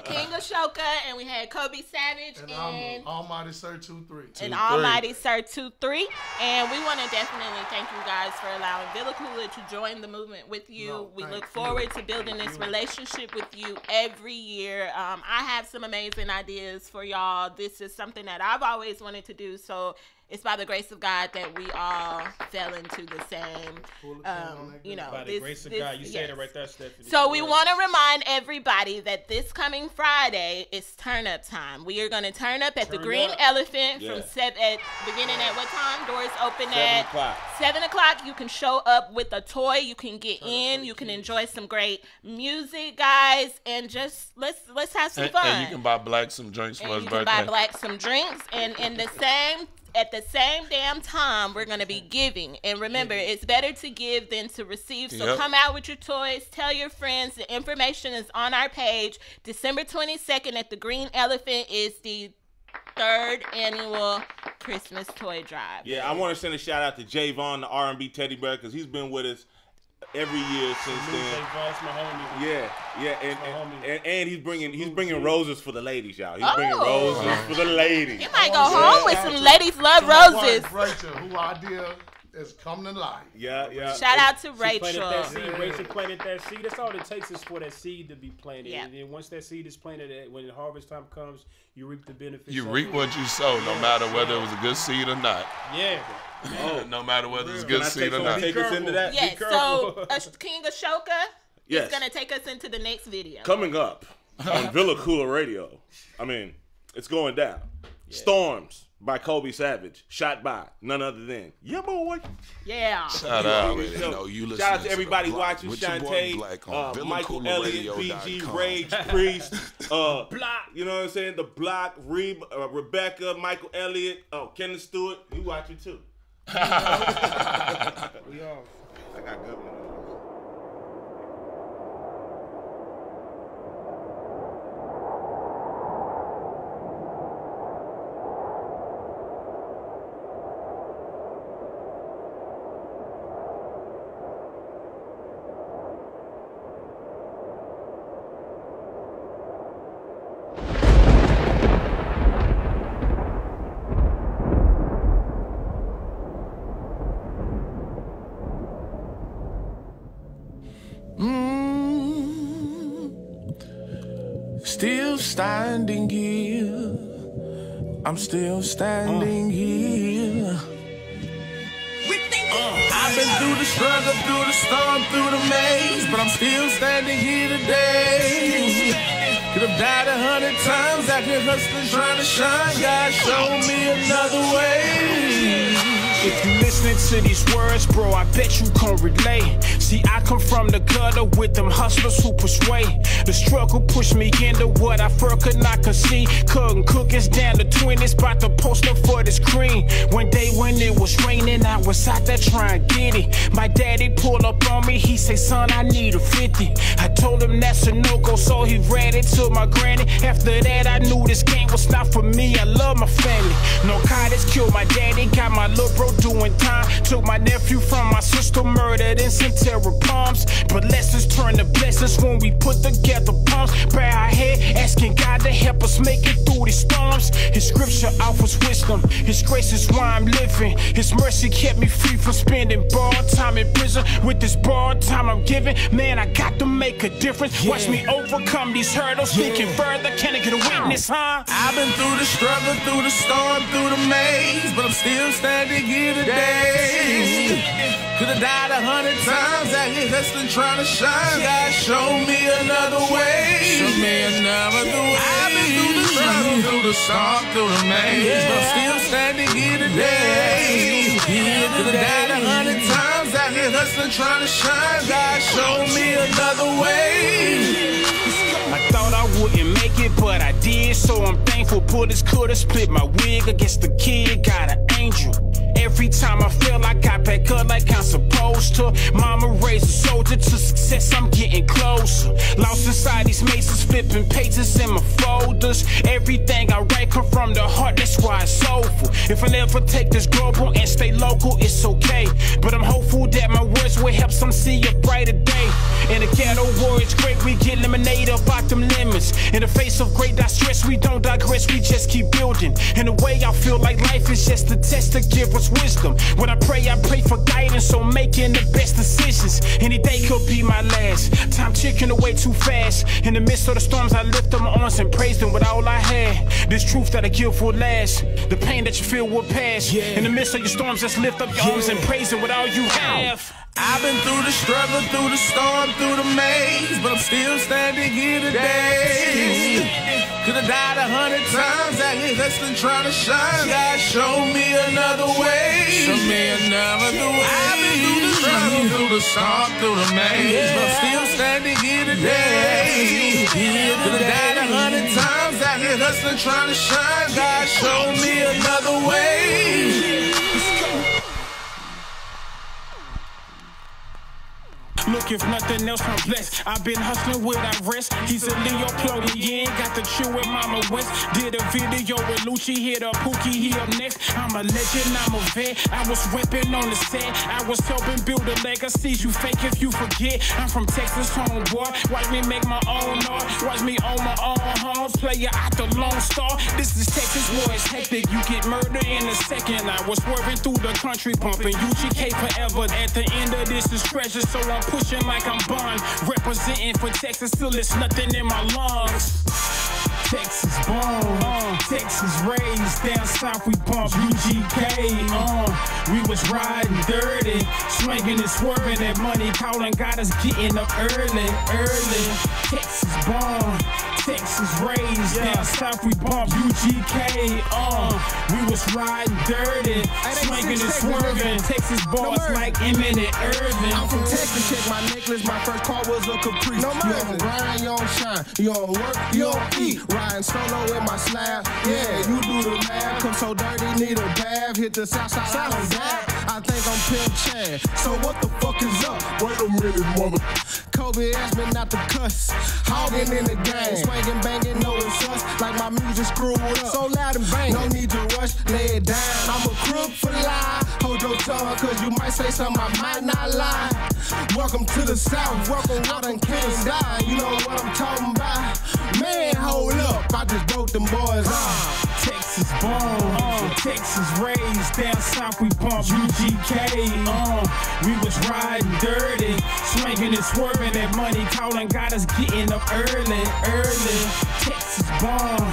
E: King Ashoka, and we had Kobe Savage
V: and Almighty Sir 2-3.
E: And Almighty Sir 2-3. And we want to definitely thank you guys for allowing Villa Koola to join the movement with you. We look forward to building this relationship with you every year. I have some amazing ideas for y'all. This is something that I've always wanted to do, so it's by the grace of God that we all fell into the same,
T: by the grace of God. You said it right there, Stephanie.
E: So we want to remind everybody that this coming Friday is turn up time. We are going to turn up at the Green Elephant from beginning at what time? Doors open at 7 o'clock. You can show up with a toy. You can get in. You can enjoy some great music, guys, and just let's have some fun.
C: And you can buy Blacc some drinks for his birthday.
E: You can buy Blacc some drinks, and at the same damn time, we're going to be giving. And remember, it's better to give than to receive. So come out with your toys. Tell your friends. The information is on our page. December 22nd at the Green Elephant is the 3rd annual Christmas toy drive.
D: Yeah, I want to send a shout out to Javon, the R&B teddy bear, because he's been with us every year since then. And he's bringing roses for the ladies, y'all. He's bringing roses for the ladies.
E: You might go home with some ladies love roses.
V: Rachel, who idea is coming to life.
D: Yeah.
E: Shout out to Rachel.
T: Rachel planted that seed. That's all it takes is for that seed to be planted.
E: Yeah.
T: And then once that seed is planted, when the harvest time comes, you reap the benefits.
C: You reap what you sow, no matter whether it was a good seed or not.
T: Yeah.
C: No matter whether it's a good seed or not.
D: Take us into that?
E: Yes. So King Ashoka is going to take us into the next video.
D: Coming up on Villa Koola Radio. I mean, it's going down. Yeah. Storms. by Kobe Savage, shot by none other than your boy.
E: Yeah.
C: Shout out. You
D: shout out to everybody watching. Shantae, Michael Elliott, PG, Rage Priest,
E: Bloc.
D: You know what I'm saying? The Bloc, Rebecca, Michael Elliott, Kenneth Stewart. You watching too. We all. I got governor.
S: Still standing here. I'm still standing here. I've been through the struggle, through the storm, through the maze, but I'm still standing here today. Could have died 100 times out here hustling, trying to shine. God showed me another way.
T: If you listening to these words, bro, I bet you can relate. See, I come from the gutter with them hustlers who persuade. The struggle pushed me into what I first could not conceive. Cutting cookies down the 20s, about to post up for this cream. One day when it was raining, I was out there trying to get it. My daddy pulled up on me, he say, son, I need a 50. I told him that's a no-go, so he read it to my granny. After that, I knew this game was not for me. I love my family. Narcotics killed my daddy, got my little bro doing time. Took my nephew from my sister, murdered in some terror palms. But lessons turn to blessings when we put together palms. Bow our head, asking God to help us make it through these storms. His scripture offers wisdom. His grace is why I'm living. His mercy kept me free from spending borrowed time in prison. With this borrowed time I'm giving, man, I got to make a difference. Watch me overcome these hurdles. Thinking further, can I get a witness, huh?
S: I've been through the struggle, through the storm, through the maze, but I'm still standing here today. Could have died 100 times out here hustling, trying to shine. God showed me another way. Show me another way. I've been through the struggle, through the storm, through the maze, but I'm still standing here today. Could have died 100 times out here hustling, trying to shine. God showed me another way.
T: I thought I wouldn't make it, but I did, so I'm thankful. Bullets could have split my wig against the kid, got an angel. Every time I feel I got back up like I'm supposed to. Mama raised a soldier to success, I'm getting closer. Lost inside these mazes, flipping pages in my folders. Everything I write come from the heart, that's why it's soulful. If I never take this global and stay local, it's okay. But I'm hopeful that my words will help some see a brighter day. In the ghetto war, it's great, we get lemonade up out them lemons. In the face of great distress, we don't digress, we just keep building. In a way, I feel like life is just a test to give us wisdom. When I pray for guidance, so making the best decisions. Any day could be my last. Time ticking away too fast. In the midst of the storms, I lift up my arms and praise them with all I had. This truth that I give will last. The pain that you feel will pass. In the midst of your storms, just lift up your arms and praise them with all you have.
S: I've been through the struggle, through the storm, through the maze, but I'm still standing here today. Could have died 100 times out here hustling, trying to shine. God showed me another way. Show me another way. I've been through the struggle, through the storm, through the maze, but I'm still standing here today. Could have died 100 times out here hustling, trying to shine. God showed me another way.
T: Look, if nothing else, I'm blessed. I've been hustling without rest. He's a Leo Plodian, got the chew with Mama West. Did a video with Lucci, hit up Pookie, he up next. I'm a legend, I'm a vet. I was repping on the set. I was helping build a legacy. You fake if you forget. I'm from Texas, homeboy. Watch me make my own art. Watch me own my own home. Player out the Lone Star. This is Texas, boy, it's hectic. You get murdered in a second. I was swerving through the country, pumping UGK forever. At the end of this is treasure, so I'm pushing like I'm Bond. Representing for Texas till it's nothing in my lungs. Texas born, Texas raised, down south we bump UGK. We was riding dirty, swinging and swerving, that money calling got us getting up early. Texas born, Texas raised, down south we bump UGK. We was riding dirty, swinging and swerving. Texas boys like Eminem Irvin.
S: I'm from Texas, check my necklace. My first car was a Caprice. You don't grind, you don't shine. You don't work, you don't eat. Riding solo in my slab. Yeah, you do the math. Come so dirty, need a bath. Hit the south side, I don't die. I think I'm Pimp Chad. So what the fuck is up? Wait a minute, mother. Kobe asked me not to cuss. Hogging in the game. Swinging, banging, no it's us. Like my music screwed up. So loud and bang. No need to rush, lay it down. I'm a crook for life. Hold your tongue, cause you might say something I might not lie. Welcome to the South. Welcome, I done can't die. You know what I'm talking about? Man, hold up. I just broke them boys off.
T: Texas born, Texas raised, down south we pump UGK. We was riding dirty, swinging and swerving. That money calling got us getting up early. Texas born,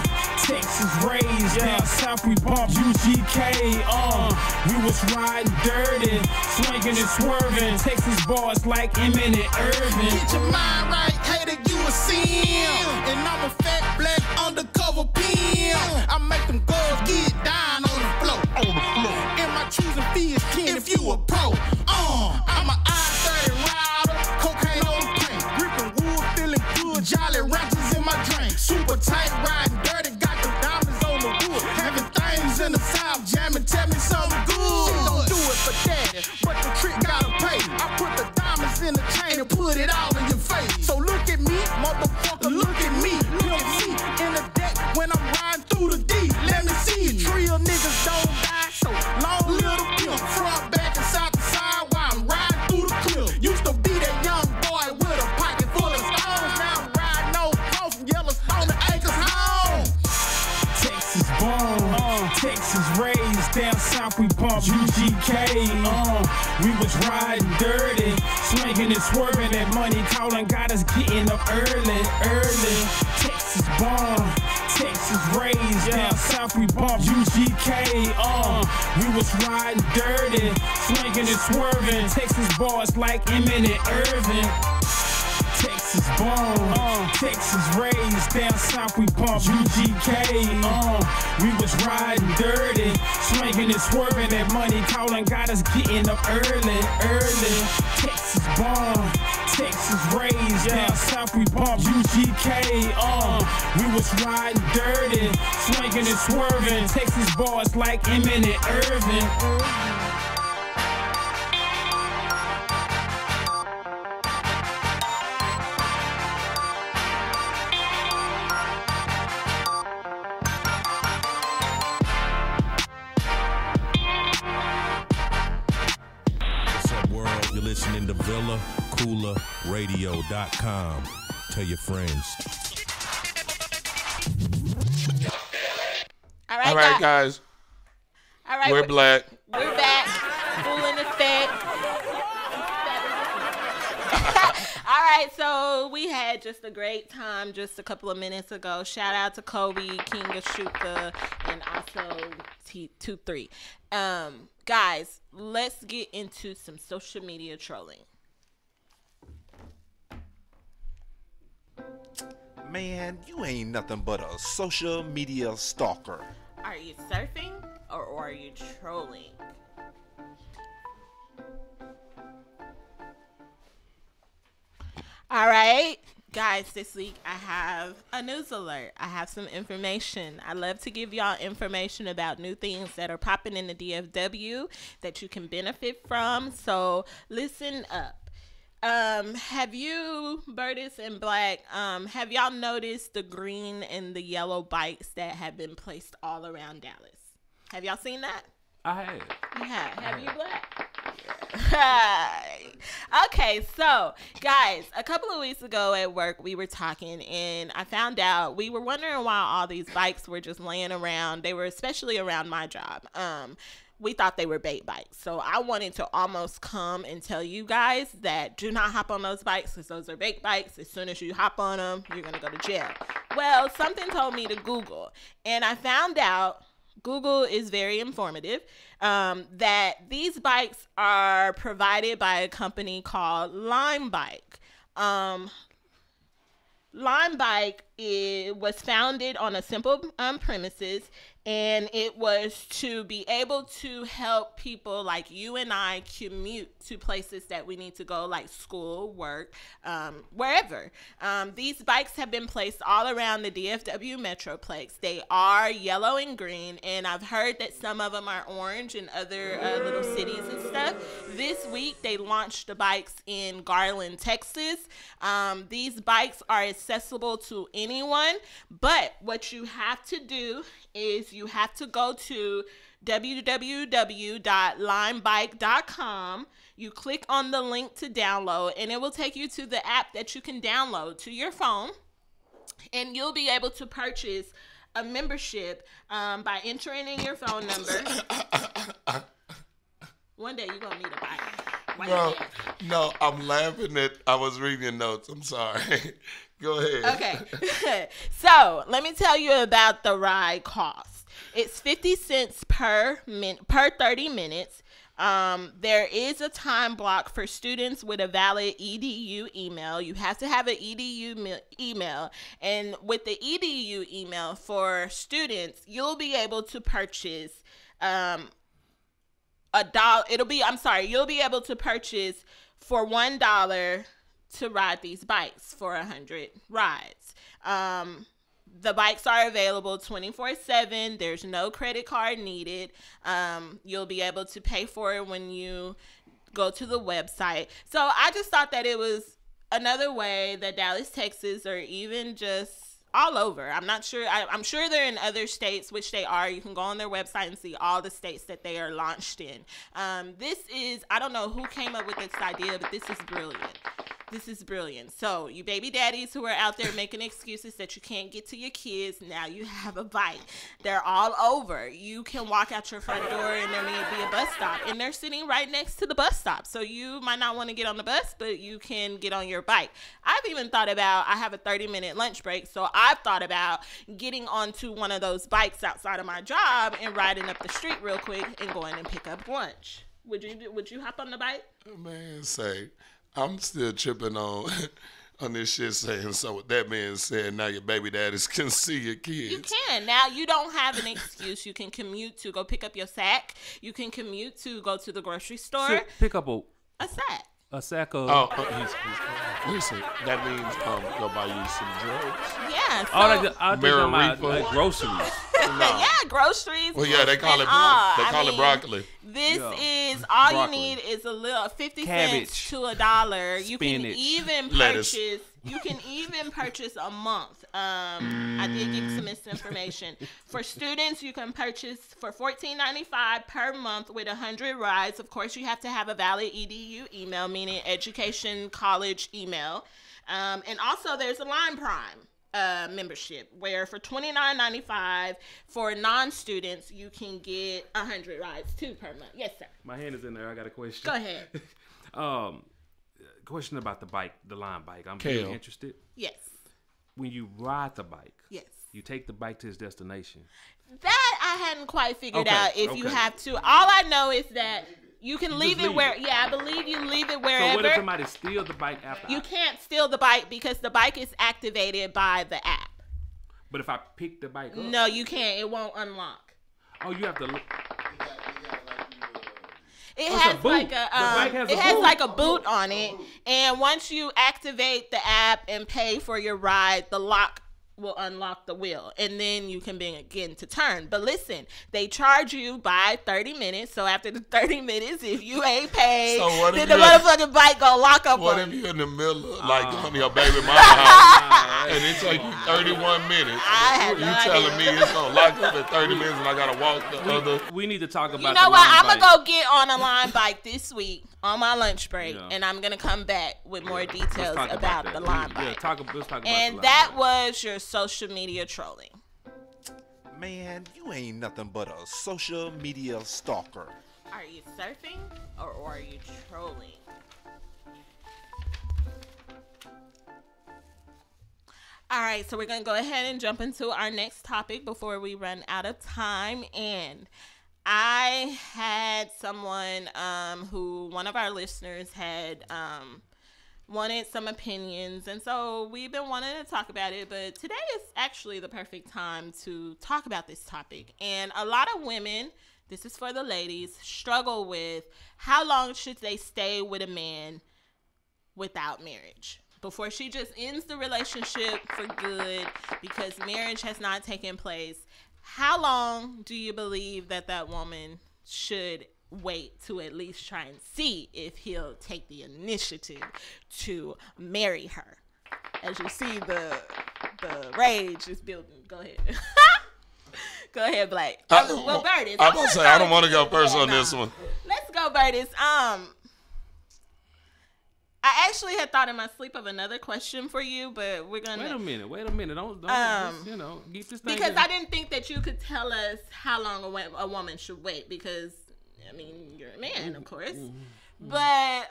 T: Texas raised, down south we pump UGK. We was riding dirty, swinging and swerving. Texas boys like Eminem Irvin.
S: Get your mind right, hater, you a sin. And I'm a fat black undercover pimp. I make them girls get down on the floor. And my choosing fee is kin if you a pro. I'm a I-30 rider, cocaine on the paint. Gripping wood, feeling good, jolly ranchers in my drink. Super tight, riding dirty, got the diamonds on the wood. Having things in the South, jamming, tell me something good. She don't do it for daddy, but the trick gotta pay. I put the diamonds in the chain and put it all in your face. So look at me, motherfucker, look at me. Look at me in the deck when I'm riding through the D. Let me see it. Real niggas don't die, so long live the pimp. Front, back, and side to side while I'm riding through the cliff. Used to be that young boy with a pocket full of stones. Now I'm riding no cross from Yellowstone to Acres home.
T: Texas born, Texas raised, down south we pump UGK. We was riding dirty, swinging and swerving. That money calling got us getting up early. Texas born, Texas raised, down south we bump UGK. We was riding dirty, swinging and swerving. Texas boys like Eminem Irvin. Texas born, Texas raised, down south we pump UGK. We was riding dirty, swinging and swerving. That money calling got us getting up early. Texas born, Texas raised, down south we pump UGK. We was riding dirty, swinging and swerving. Texas boys like Eminem Irvin.
K: Listening to Villa Koola Radio.com. Tell your friends.
E: All right,
C: guys.
E: All right,
C: we're Blacc.
E: We're back. Full in effect. All right, so we had just a great time just a couple of minutes ago. Shout out to Kobe, King of Shuka, and also T23. Guys, let's get into some social media trolling.
J: Man, you ain't nothing but a social media stalker.
E: Are you surfing or are you trolling? All right, guys, this week I have a news alert. I have some information. I love to give y'all information about new things that are popping in the DFW that you can benefit from. So listen up. Have you, Burtis and Blacc, have y'all noticed the green and the yellow bikes that have been placed all around Dallas? Have y'all seen that?
A: I have.
E: You have. Have you, Blacc? Okay, so guys, a couple of weeks ago at work we were talking and I found out we were wondering why all these bikes were just laying around. They were especially around my job. We thought they were bait bikes. So I wanted to almost come and tell you guys that do not hop on those bikes because those are bait bikes. As soon as you hop on them, you're going to go to jail. Well, something told me to Google and I found out Google is very informative, that these bikes are provided by a company called Lime Bike. Lime Bike was founded on a simple premises, and it was to be able to help people like you and I commute to places that we need to go, like school, work, wherever. These bikes have been placed all around the DFW Metroplex. They are yellow and green, and I've heard that some of them are orange in other little cities and stuff. This week, they launched the bikes in Garland, Texas. These bikes are accessible to anyone, but what you have to do is you have to go to www.limebike.com. You click on the link to download, and it will take you to the app that you can download to your phone, and you'll be able to purchase a membership by entering in your phone number. One day you're going to need a bike.
C: No, I'm laughing at, I was reading your notes. I'm sorry. Go ahead.
E: Okay. So let me tell you about the ride cost. It's 50 cents per 30 minutes. There is a time block for students with a valid EDU email. You have to have an EDU email. And with the EDU email for students, you'll be able to purchase you'll be able to purchase for $1 to ride these bikes for 100 rides. The bikes are available 24/7. There's no credit card needed. You'll be able to pay for it when you go to the website. So I just thought that it was another way that Dallas, Texas, or even just all over. I'm not sure. I'm sure they're in other states, which they are. You can go on their website and see all the states that they are launched in. This is, I don't know who came up with this idea, but this is brilliant. This is brilliant. So you baby daddies who are out there making excuses that you can't get to your kids, now you have a bike. They're all over. You can walk out your front door and there may be a bus stop, and they're sitting right next to the bus stop. So you might not want to get on the bus, but you can get on your bike. I've even thought about, I have a 30-minute lunch break, so I've thought about getting onto one of those bikes outside of my job and riding up the street real quick and going and pick up lunch. Would you hop on the bike?
C: Man, say, I'm still tripping on this shit saying, so with that being said, now your baby daddies can see your kids.
E: You can. Now you don't have an excuse. You can commute to go pick up your sack. You can commute to go to the grocery store.
A: So pick up a
E: sack.
A: A sack of...
C: listen, that means go buy you some drugs.
E: Yeah. So,
A: I think like groceries.
E: Yeah, groceries.
C: Well, yeah, they call it broccoli.
E: This is all broccoli. You need is a little 50
A: cabbage,
E: cents to $1. You
A: spinach,
E: can even
C: lettuce.
E: purchase. You can even purchase a month. I did get some misinformation. For students, you can purchase for $14.95 per month with 100 rides. Of course, you have to have a valid EDU email, meaning education college email. And also, there's a Line Prime membership where for $29.95 for non-students, you can get 100 rides too per month. Yes, sir.
A: My hand is in there. I got a question.
E: Go ahead.
A: Question about the bike, the Lime Bike. I'm
C: Kale.
A: very interested.
E: Yes.
A: When you ride the bike,
E: yes,
A: you take the bike to its destination.
E: That I hadn't quite figured out if you have to. All I know is that you can leave it where. Yeah, I believe you leave it wherever.
A: So what if somebody steals the bike after?
E: You can't steal the bike because the bike is activated by the app.
A: But if I pick the bike up?
E: No, you can't. It won't unlock.
A: Oh, you have to look.
E: It has like a boot on it, and once you activate the app and pay for your ride, the lock will unlock the wheel, and then you can begin to turn. But listen, they charge you by 30 minutes, so after the 30 minutes, if you ain't paid, then the motherfucking bike gonna lock up
C: What
E: on
C: if
E: you.
C: you're in the middle of, like, going to your baby mama's house, and it take you 31 minutes? You telling me it's going to lock up at 30 minutes and I got to walk the other?
A: We need to talk about
E: You know what? I'm going to go get on a Line Bike this week on my lunch break, and I'm going to come back with more details about the Line Bike.
A: Let's talk about
E: and that was your social media trolling.
J: Man, you ain't nothing but a social media stalker.
E: Are you surfing or are you trolling? All right, so we're going to go ahead and jump into our next topic before we run out of time. And I had someone who one of our listeners had wanted some opinions, and so we've been wanting to talk about it, but today is actually the perfect time to talk about this topic. And a lot of women, this is for the ladies, struggle with how long should they stay with a man without marriage before she just ends the relationship for good because marriage has not taken place. How long do you believe that woman should wait to at least try and see if he'll take the initiative to marry her? As you see, the rage is building. Go ahead. Go ahead, Blacc. Well, Burtis.
C: I'm gonna say I don't want to go first on this one.
E: Let's go, Burtis. I actually had thought in my sleep of another question for you, but we're gonna
A: wait a minute. Don't just, keep this thing
E: because
A: in.
E: I didn't think that you could tell us how long a woman should wait because I mean you're a man, of course. But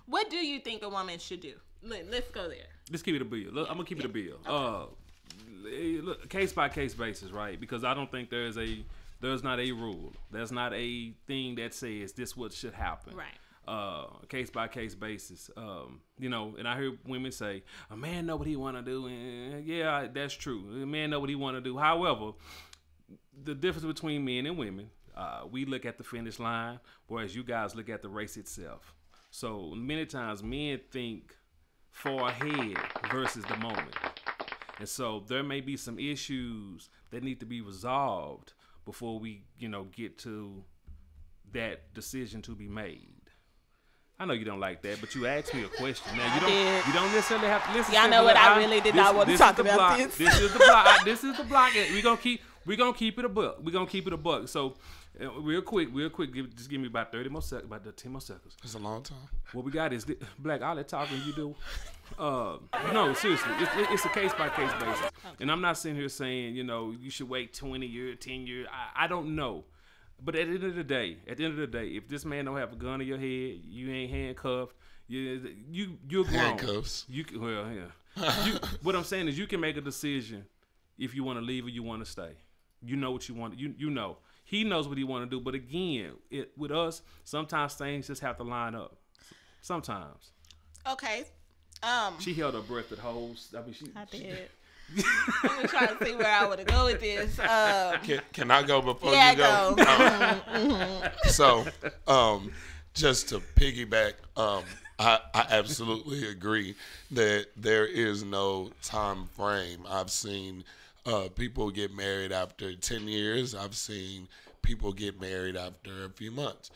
E: what do you think a woman should do? Let's go there.
A: Let's keep it a bill. I'm gonna keep it a bill. Okay. Look, case by case basis, right? Because I don't think there's not a rule. There's not a thing that says this what should happen.
E: Right.
A: Case by case basis. And I hear women say, a man know what he want to do. And yeah, that's true. A man know what he want to do. However, the difference between men and women, we look at the finish line, whereas you guys look at the race itself. So many times men think far ahead versus the moment. And so there may be some issues that need to be resolved before we, get to that decision to be made. I know you don't like that, but you asked me a question. Now you don't necessarily have to listen.
E: Y'all know what I really did not want to talk about this.
A: This is the block. This is the block. We're gonna keep it a buck. We're gonna keep it a buck. So real quick, just give me about 30 more seconds, about 10 more seconds.
C: It's a long time.
A: What we got is Blacc, all that talking you do. No, seriously, it's a case by case basis. And I'm not sitting here saying, you should wait 20 years, 10 years. I don't know. But at the end of the day, if this man don't have a gun in your head, you ain't handcuffed. You're grown.
C: Handcuffs.
A: What I'm saying is, you can make a decision if you want to leave or you want to stay. You know what you want. You know. He knows what he want to do. But again, with us, sometimes things just have to line up. Sometimes.
E: Okay.
A: She held her breath at holes.
E: I did. I'm trying to see where I want to go with this.
C: Can I go before you go?
E: Go.
C: So, just to piggyback, I absolutely agree that there is no time frame. I've seen people get married after 10 years. I've seen people get married after a few months.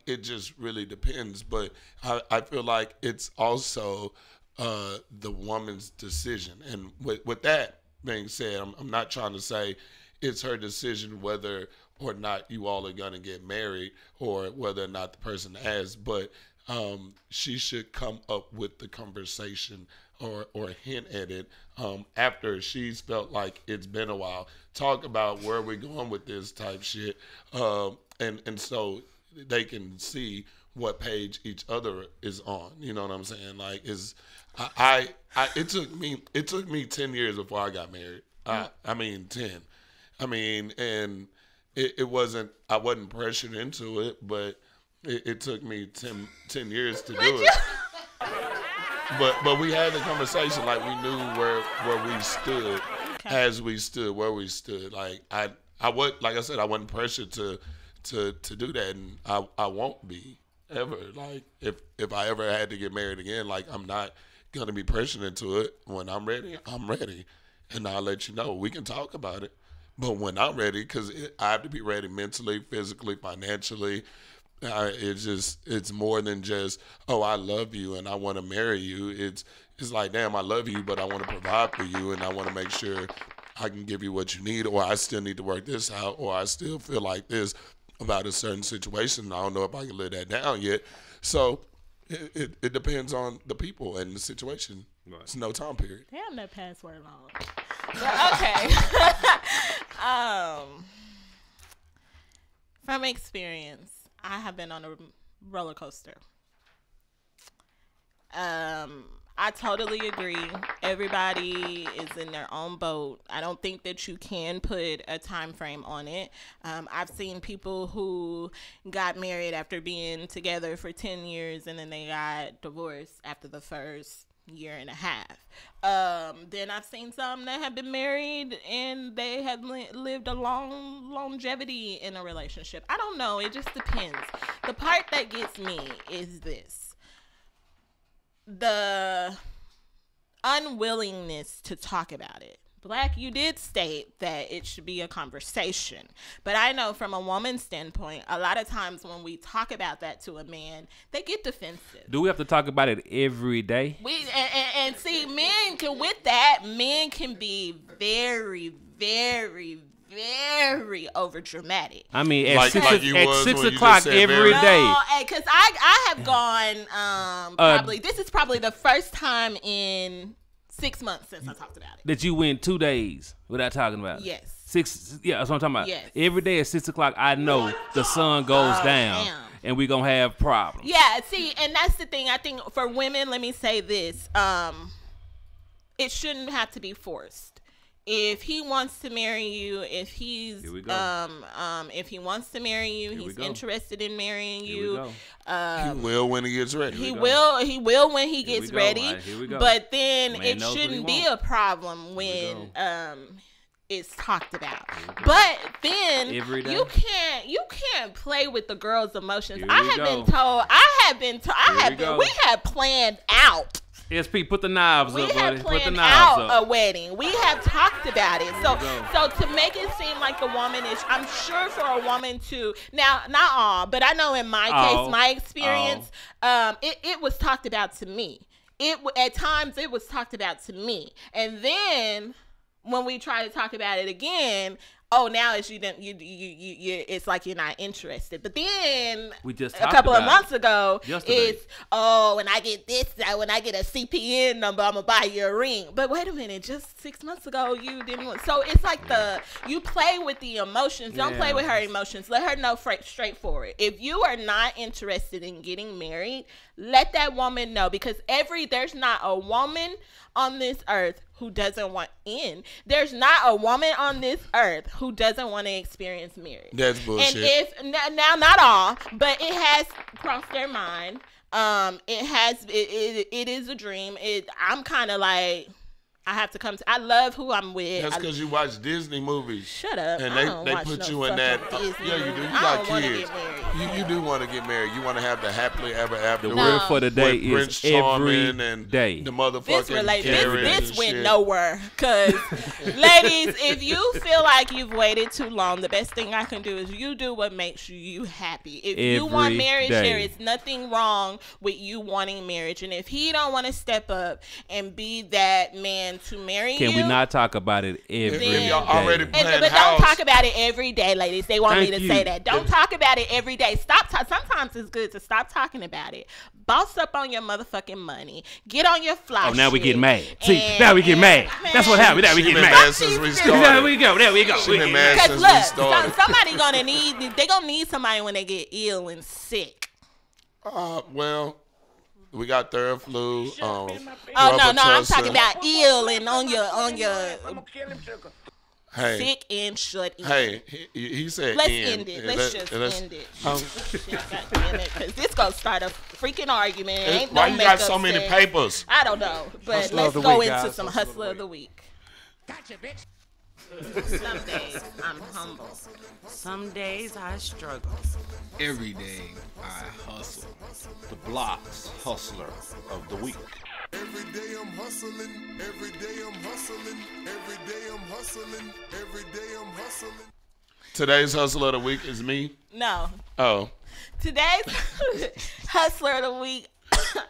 C: It just really depends. But I feel like it's also the woman's decision. And with that being said, I'm not trying to say it's her decision whether or not you all are going to get married or whether or not the person has, but she should come up with the conversation or hint at it after she's felt like it's been a while. Talk about where we're going with this type shit. And so they can see what page each other is on. You know what I'm saying? Like, it took me 10 years before I got married. 10. And it wasn't, I wasn't pressured into it, but it took me 10 years to do it. But we had the conversation, like we knew where we stood as we stood, where we stood. Like I said, I wasn't pressured to do that, and I won't be ever. Like if I ever had to get married again, like I'm not gonna be pressured into it. When I'm ready, I'm ready, and I'll let you know. We can talk about it, but when I'm ready, because I have to be ready mentally, physically, financially. It's more than just, oh, I love you and I want to marry you. It's like, damn, I love you, but I want to provide for you and I want to make sure I can give you what you need, or I still need to work this out, or I still feel like this about a certain situation. I don't know if I can live that down yet. So it depends on the people and the situation. Right. It's no time period.
E: Damn, that password long. But okay. From experience, I have been on a roller coaster. I totally agree. Everybody is in their own boat. I don't think that you can put a time frame on it. I've seen people who got married after being together for 10 years and then they got divorced after the first year and a half. Then I've seen some that have been married and they have lived a long longevity in a relationship. I don't know. It just depends. The part that gets me is this. The unwillingness to talk about it. Blacc, you did state that it should be a conversation. But I know from a woman's standpoint, a lot of times when we talk about that to a man, they get defensive.
A: Do we have to talk about it every day?
E: And see, men can be very, very, very over dramatic.
A: I mean, at 6 o'clock every day.
E: No, because I have gone probably this is probably the first time in 6 months since I talked about it.
A: That you went 2 days without talking about it.
E: Yes.
A: 6. Yeah, that's what I'm talking about.
E: Yes.
A: Every day at 6 o'clock, I know the sun goes down, and we're gonna have problems.
E: Yeah. See, and that's the thing. I think for women, let me say this: it shouldn't have to be forced. If he wants to marry you, if he's if he wants to marry you, he's interested in marrying you.
C: He will when he gets ready.
E: He will when he gets ready. But then it shouldn't be a problem when it's talked about. But then you can't play with the girl's emotions. We have planned out.
A: SP, put the knives up, buddy.
E: We have planned out a wedding. We have talked about it. So to make it seem like the woman is, I'm sure for a woman to, now, not all, but I know in my case, my experience, it was talked about to me. At times, it was talked about to me. And then when we try to talk about it again, now it's it's like you're not interested. But then
A: we just
E: a couple of months ago, it's when I get a CPN number, I'm gonna buy you a ring. But wait a minute, just 6 months ago you didn't want. So it's like you play with the emotions. Don't play with her emotions. Let her know straightforward. If you are not interested in getting married, let that woman know, because there's not a woman on this earth who doesn't want in. There's not a woman on this earth who doesn't want to experience marriage.
C: That's bullshit.
E: And now not all, but it has crossed their mind. It is a dream. I'm kind of like, I have to come to. I love who I'm with.
C: That's because you watch Disney movies.
E: Shut up.
C: And they put you in that. Yeah, you do. You got kids. You do want to get married. You want to have the happily ever after.
A: The word for the day is every day.
C: The motherfucking
E: this went nowhere. Cause ladies, if you feel like you've waited too long, the best thing I can do is you do what makes you happy. If you want marriage, there is nothing wrong with you wanting marriage. And if he don't want to step up and be that man to marry you,
A: can we not talk about it every day?
E: But don't talk about it every day, ladies. They want me to say that. Don't talk about it every day. Sometimes it's good to stop talking about it. Boss up on your motherfucking money. Get on your fly.
A: Oh, now we get mad. See, now we get mad. That's what happened. Now we get mad. There we go.
E: Because look, somebody gonna need somebody when they get ill and sick.
C: Well, we got third flu.
E: No, I'm talking about ill and on your sick and shut in.
C: Hey, he said
E: let's end it. Let's just end it. God damn it, because this gonna start a freaking argument. Ain't
C: why
E: no
C: you got so many papers?
E: I don't know, but let's go into some Hustler of the Week.
H: Gotcha, bitch. Some days I'm humble. Some days I struggle.
J: Every day I hustle. The Bloc's Hustler of the Week.
G: Every day I'm hustling. Every day I'm hustling. Every day I'm hustling. Every day I'm hustling.
C: Today's Hustler of the Week is me?
E: No.
C: Oh.
E: Today's Hustler of the Week,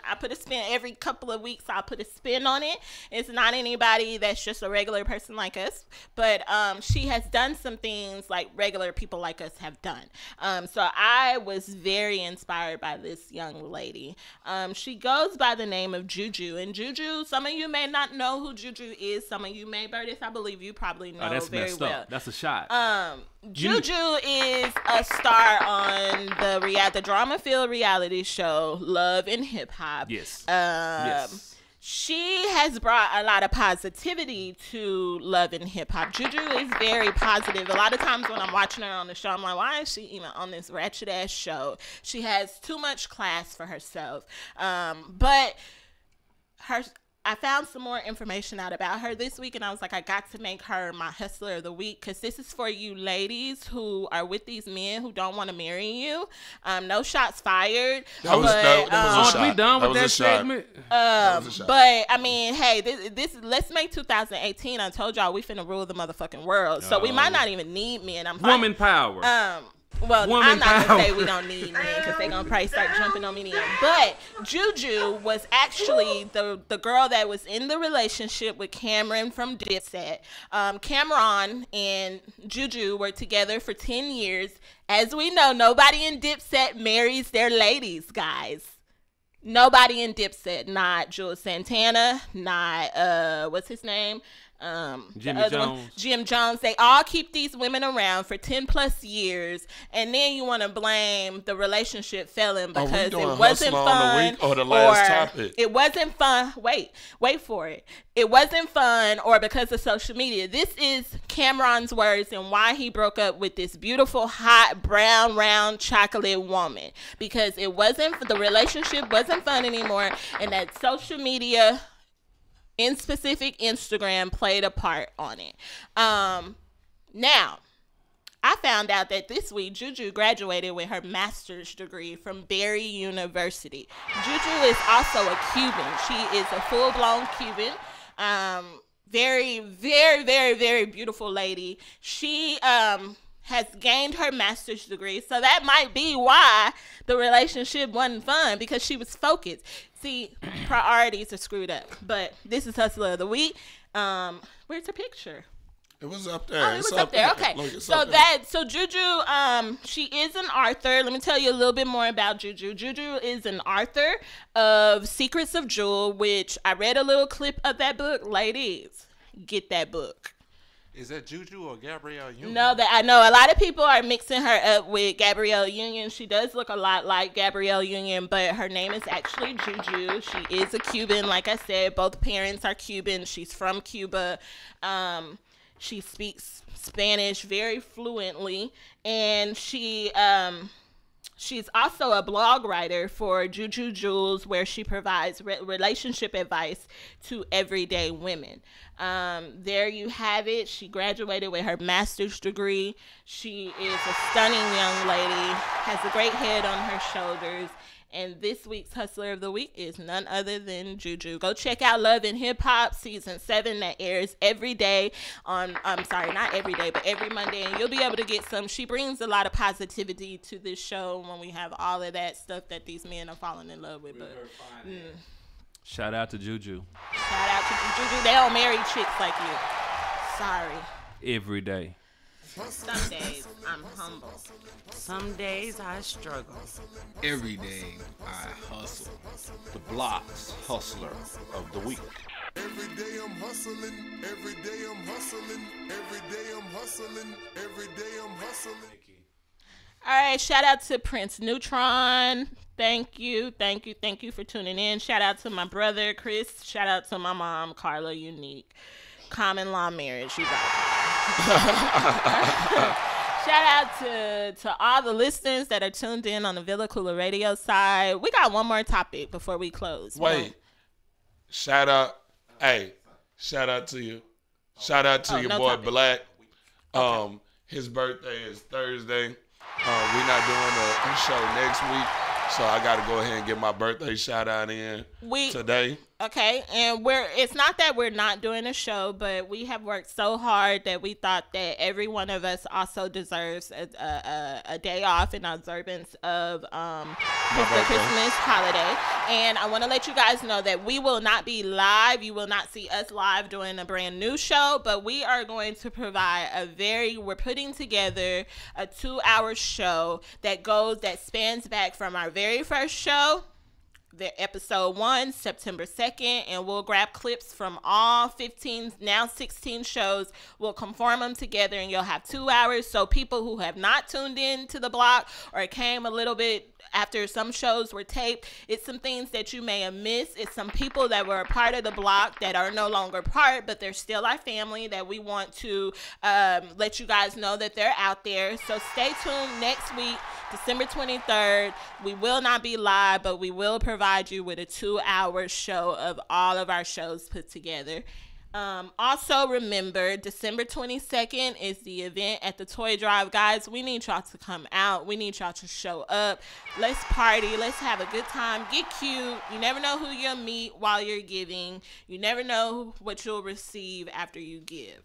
E: I put a spin every couple of weeks. I put a spin on it. It's not anybody that's just a regular person like us, but she has done some things like regular people like us have done. So I was very inspired by this young lady. She goes by the name of Juju, and Juju, some of you may not know who Juju is. Some of you may, Burtis, I believe you probably know
A: that's
E: very
A: messed
E: well.
A: Up. That's a shot.
E: Juju is a star on the drama-filled reality show Love and Hip Hop.
A: Yes.
E: Yes. she has brought a lot of positivity to Love and Hip Hop. Juju is very positive. A lot of times when I'm watching her on the show, I'm like, why is she even on this ratchet ass show? She has too much class for herself. But I found some more information out about her this week, and I was like, I got to make her my Hustler of the Week, because this is for you ladies who are with these men who don't want to marry you. No shots fired.
C: That was a shot.
A: We done with that segment?
E: But I mean, hey, this let's make 2018. I told y'all we finna rule the motherfucking world, so we might not even need men.
A: Woman power.
E: Well, I'm not going to say we don't need men, because they're going to probably start jumping on me now. But Juju was actually the girl that was in the relationship with Cameron from Dipset. Cameron and Juju were together for 10 years. As we know, nobody in Dipset marries their ladies, guys. Nobody in Dipset. Not Jules Santana, not, what's his name?
A: Jimmy Jones.
E: Jim Jones. They all keep these women around for 10 plus years, and then you want to blame the relationship failing because it wasn't fun
C: or the last topic.
E: It wasn't fun. Wait for it. It wasn't fun, or because of social media. This is Cameron's words and why he broke up with this beautiful, hot, brown, round, chocolate woman, because the relationship wasn't fun anymore, and that social media, in specific Instagram, played a part on it. Now, I found out that this week Juju graduated with her master's degree from Barry University. Juju is also a Cuban. She is a full-blown Cuban. Very, very, very, very beautiful lady. She has gained her master's degree, so that might be why the relationship wasn't fun, because she was focused. See, priorities are screwed up. But this is Hustler of the Week. Where's her picture?
C: It was up there.
E: Oh, it was up there. Okay.
C: Look,
E: So Juju, she is an author. Let me tell you a little bit more about Juju. Juju is an author of Secrets of Jewel, which I read a little clip of that book. Ladies, get that book.
J: Is that Juju or Gabrielle Union?
E: No, that I know a lot of people are mixing her up with Gabrielle Union. She does look a lot like Gabrielle Union, but her name is actually Juju. She is a Cuban, like I said. Both parents are Cuban. She's from Cuba. She speaks Spanish very fluently, and she's also a blog writer for Juju Jewels, where she provides relationship advice to everyday women. There you have it. She graduated with her master's degree. She is a stunning young lady, has a great head on her shoulders. And this week's Hustler of the Week is none other than Juju. Go check out Love and Hip Hop Season 7 that airs every day not every day, but every Monday. And you'll be able to get some. She brings a lot of positivity to this show when we have all of that stuff that these men are falling in love with.
A: Shout out to Juju.
E: Shout out to Juju. They don't marry chicks like you. Sorry.
A: Every day.
E: Some days I'm humble.
H: Some days I struggle.
J: Every day I hustle. The Bloc's Hustler of the Week.
G: Every day I'm hustling. Every day I'm hustling. Every day I'm hustling. Every day I'm hustling.
E: All right, shout out to Prince Neutron. Thank you for tuning in. Shout out to my brother Chris. Shout out to my mom Carla Unique. Common law marriage, you got Shout out to all the listeners that are tuned in on the Villa Koola radio side. We got one more topic before we close.
C: Wait. Shout out to you. Shout out to your boy
E: topic.
C: Blacc. His birthday is Thursday. We're not doing a show next week, so I got to go ahead and get my birthday shout out in today.
E: Okay, and it's not that we're not doing a show, but we have worked so hard that we thought that every one of us also deserves a day off in observance of the Christmas holiday. And I want to let you guys know that we will not be live. You will not see us live doing a brand new show, but we are going to provide we're putting together a 2-hour show that spans back from our very first show, the episode 1, September 2nd, and we'll grab clips from all 16 shows. We'll conform them together, and you'll have 2 hours. So people who have not tuned in to the block or came a little bit after some shows were taped. It's some things that you may have missed. It's some people that were a part of the block that are no longer part, but they're still our family that we want to let you guys know that they're out there. So stay tuned next week, December 23rd. We will not be live, but we will provide you with a 2-hour show of all of our shows put together. Also remember, December 22nd is the event at the Toy Drive. Guys, we need y'all to come out. We need y'all to show up. Let's party. Let's have a good time. Get cute. You never know who you'll meet while you're giving. You never know what you'll receive after you give.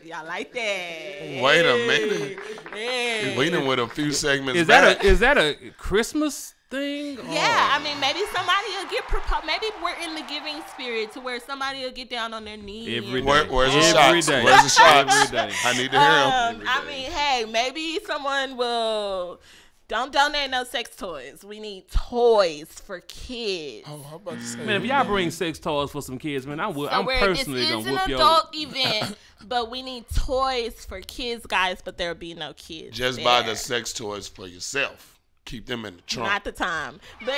E: Y'all like that?
C: Wait a minute.
E: Hey.
C: We done with a few segments
A: Is
C: back.
A: that a Christmas thing?
E: Yeah, I mean, maybe somebody will get proposed. Maybe we're in the giving spirit to where somebody will get down on their knees.
A: Every day.
C: Where's the
A: Every
C: shots?
A: day.
C: Where's the shots?
A: Every day.
C: I need to hear them.
E: I mean, hey, maybe someone will. Don't donate no sex toys. We need toys for kids.
C: Oh, how about to say?
A: Man, if y'all bring sex toys for some kids, man, I'm personally
E: this
A: gonna
E: is
A: whoop
E: an
A: your.
E: adult event, but we need toys for kids, guys. But there'll be no kids.
C: Just buy the sex toys for yourself. Keep them in the trunk.
E: Not the time, but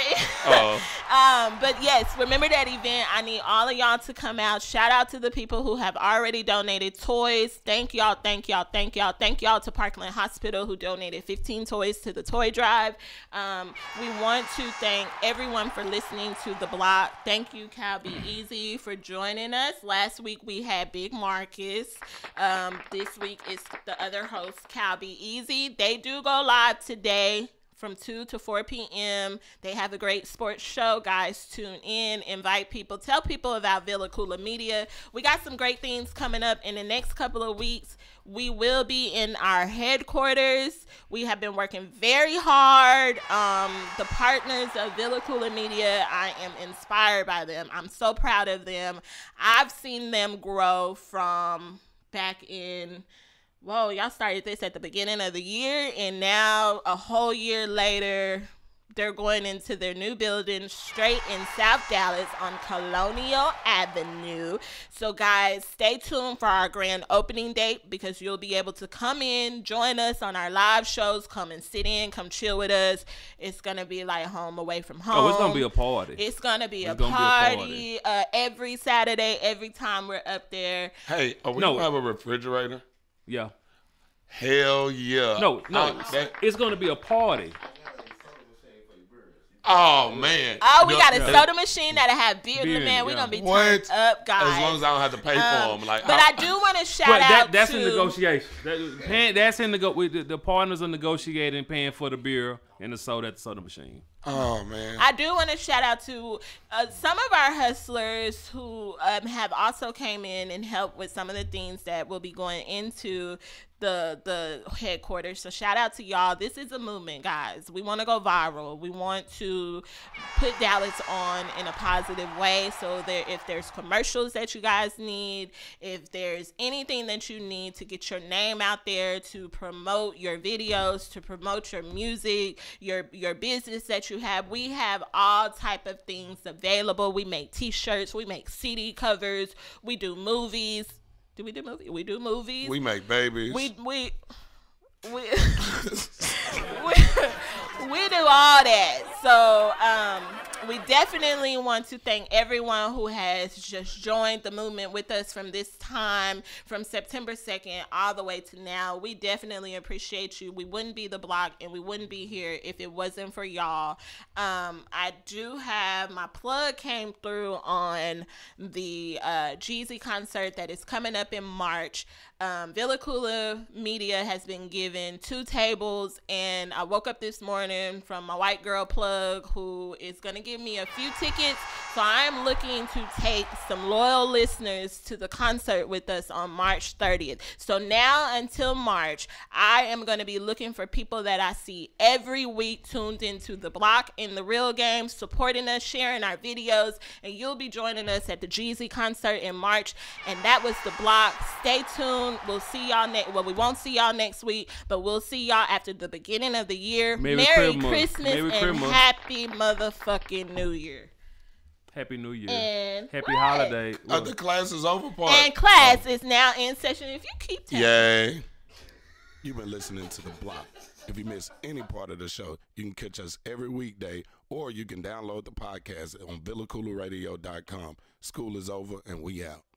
C: Oh.
E: but yes, remember that event. I need all of y'all to come out. Shout out to the people who have already donated toys. Thank y'all, thank y'all, thank y'all, thank y'all to Parkland Hospital who donated 15 toys to the toy drive. We want to thank everyone for listening to the Block. Thank you, Cal Be Easy, for joining us. Last week we had Big Marcus. This week is the other host, Cal Be Easy. They do go live today from 2 to 4 p.m. They have a great sports show. Guys, tune in, invite people, tell people about Villa Koola Media. We got some great things coming up in the next couple of weeks. We will be in our headquarters. We have been working very hard. The partners of Villa Koola Media, I am inspired by them. I'm so proud of them. I've seen them grow from back in... Whoa, y'all started this at the beginning of the year, and now a whole year later, they're going into their new building straight in South Dallas on Colonial Avenue. So, guys, stay tuned for our grand opening date because you'll be able to come in, join us on our live shows, come and sit in, come chill with us. It's going to be like home away from home.
A: Oh, it's going to be a party.
E: It's going to be a party every Saturday, every time we're up there.
C: Hey, are we going to have a refrigerator?
A: Yeah.
C: Hell yeah.
A: No. It's going to be a party.
C: Oh, man.
E: Oh, we got a soda machine that'll have beer in the man. We're going to be turned up, guys.
C: As long as I don't have to pay for them.
E: But I do want to shout out
A: that's
E: to...
A: in negotiation. That's in the partners are negotiating paying for the beer and the soda at the soda machine.
C: Oh, man.
E: I do want to shout out to some of our hustlers who have also came in and helped with some of the things that will be going into the headquarters. So shout out to y'all. This is a movement, guys. We want to go viral. We want to put Dallas on in a positive way. So if there's commercials that you guys need, if there's anything that you need to get your name out there, to promote your videos, to promote your music, your business that you have, we have all type of things available. We make t-shirts, we make CD covers, we do movies. Do we do movies? We do movies.
C: We make babies.
E: We do all that. So we definitely want to thank everyone who has just joined the movement with us from this time, from September 2nd all the way to now. We definitely appreciate you. We wouldn't be the Block and we wouldn't be here if it wasn't for y'all. I do have my plug came through on the Jeezy concert that is coming up in March. Villa Koola Media has been given 2 tables, and I woke up this morning from my white girl plug who is going to give me a few tickets. So I am looking to take some loyal listeners to the concert with us on March 30th. So now until March, I am going to be looking for people that I see every week tuned into the Block in the real game, supporting us, sharing our videos, and you'll be joining us at the Jeezy concert in March. And that was the Block. Stay tuned. We'll see y'all we won't see y'all next week, but we'll see y'all after the beginning of the year. Merry Christmas and Happy motherfucking New Year.
A: Happy New Year.
E: And
A: happy holiday.
C: The class is over, part.
E: And class is now in session. If you keep telling
C: Yay. You've been listening to The Bloc. If you miss any part of the show, you can catch us every weekday, or you can download the podcast on VillaCoolaRadio.com. School is over, and we out.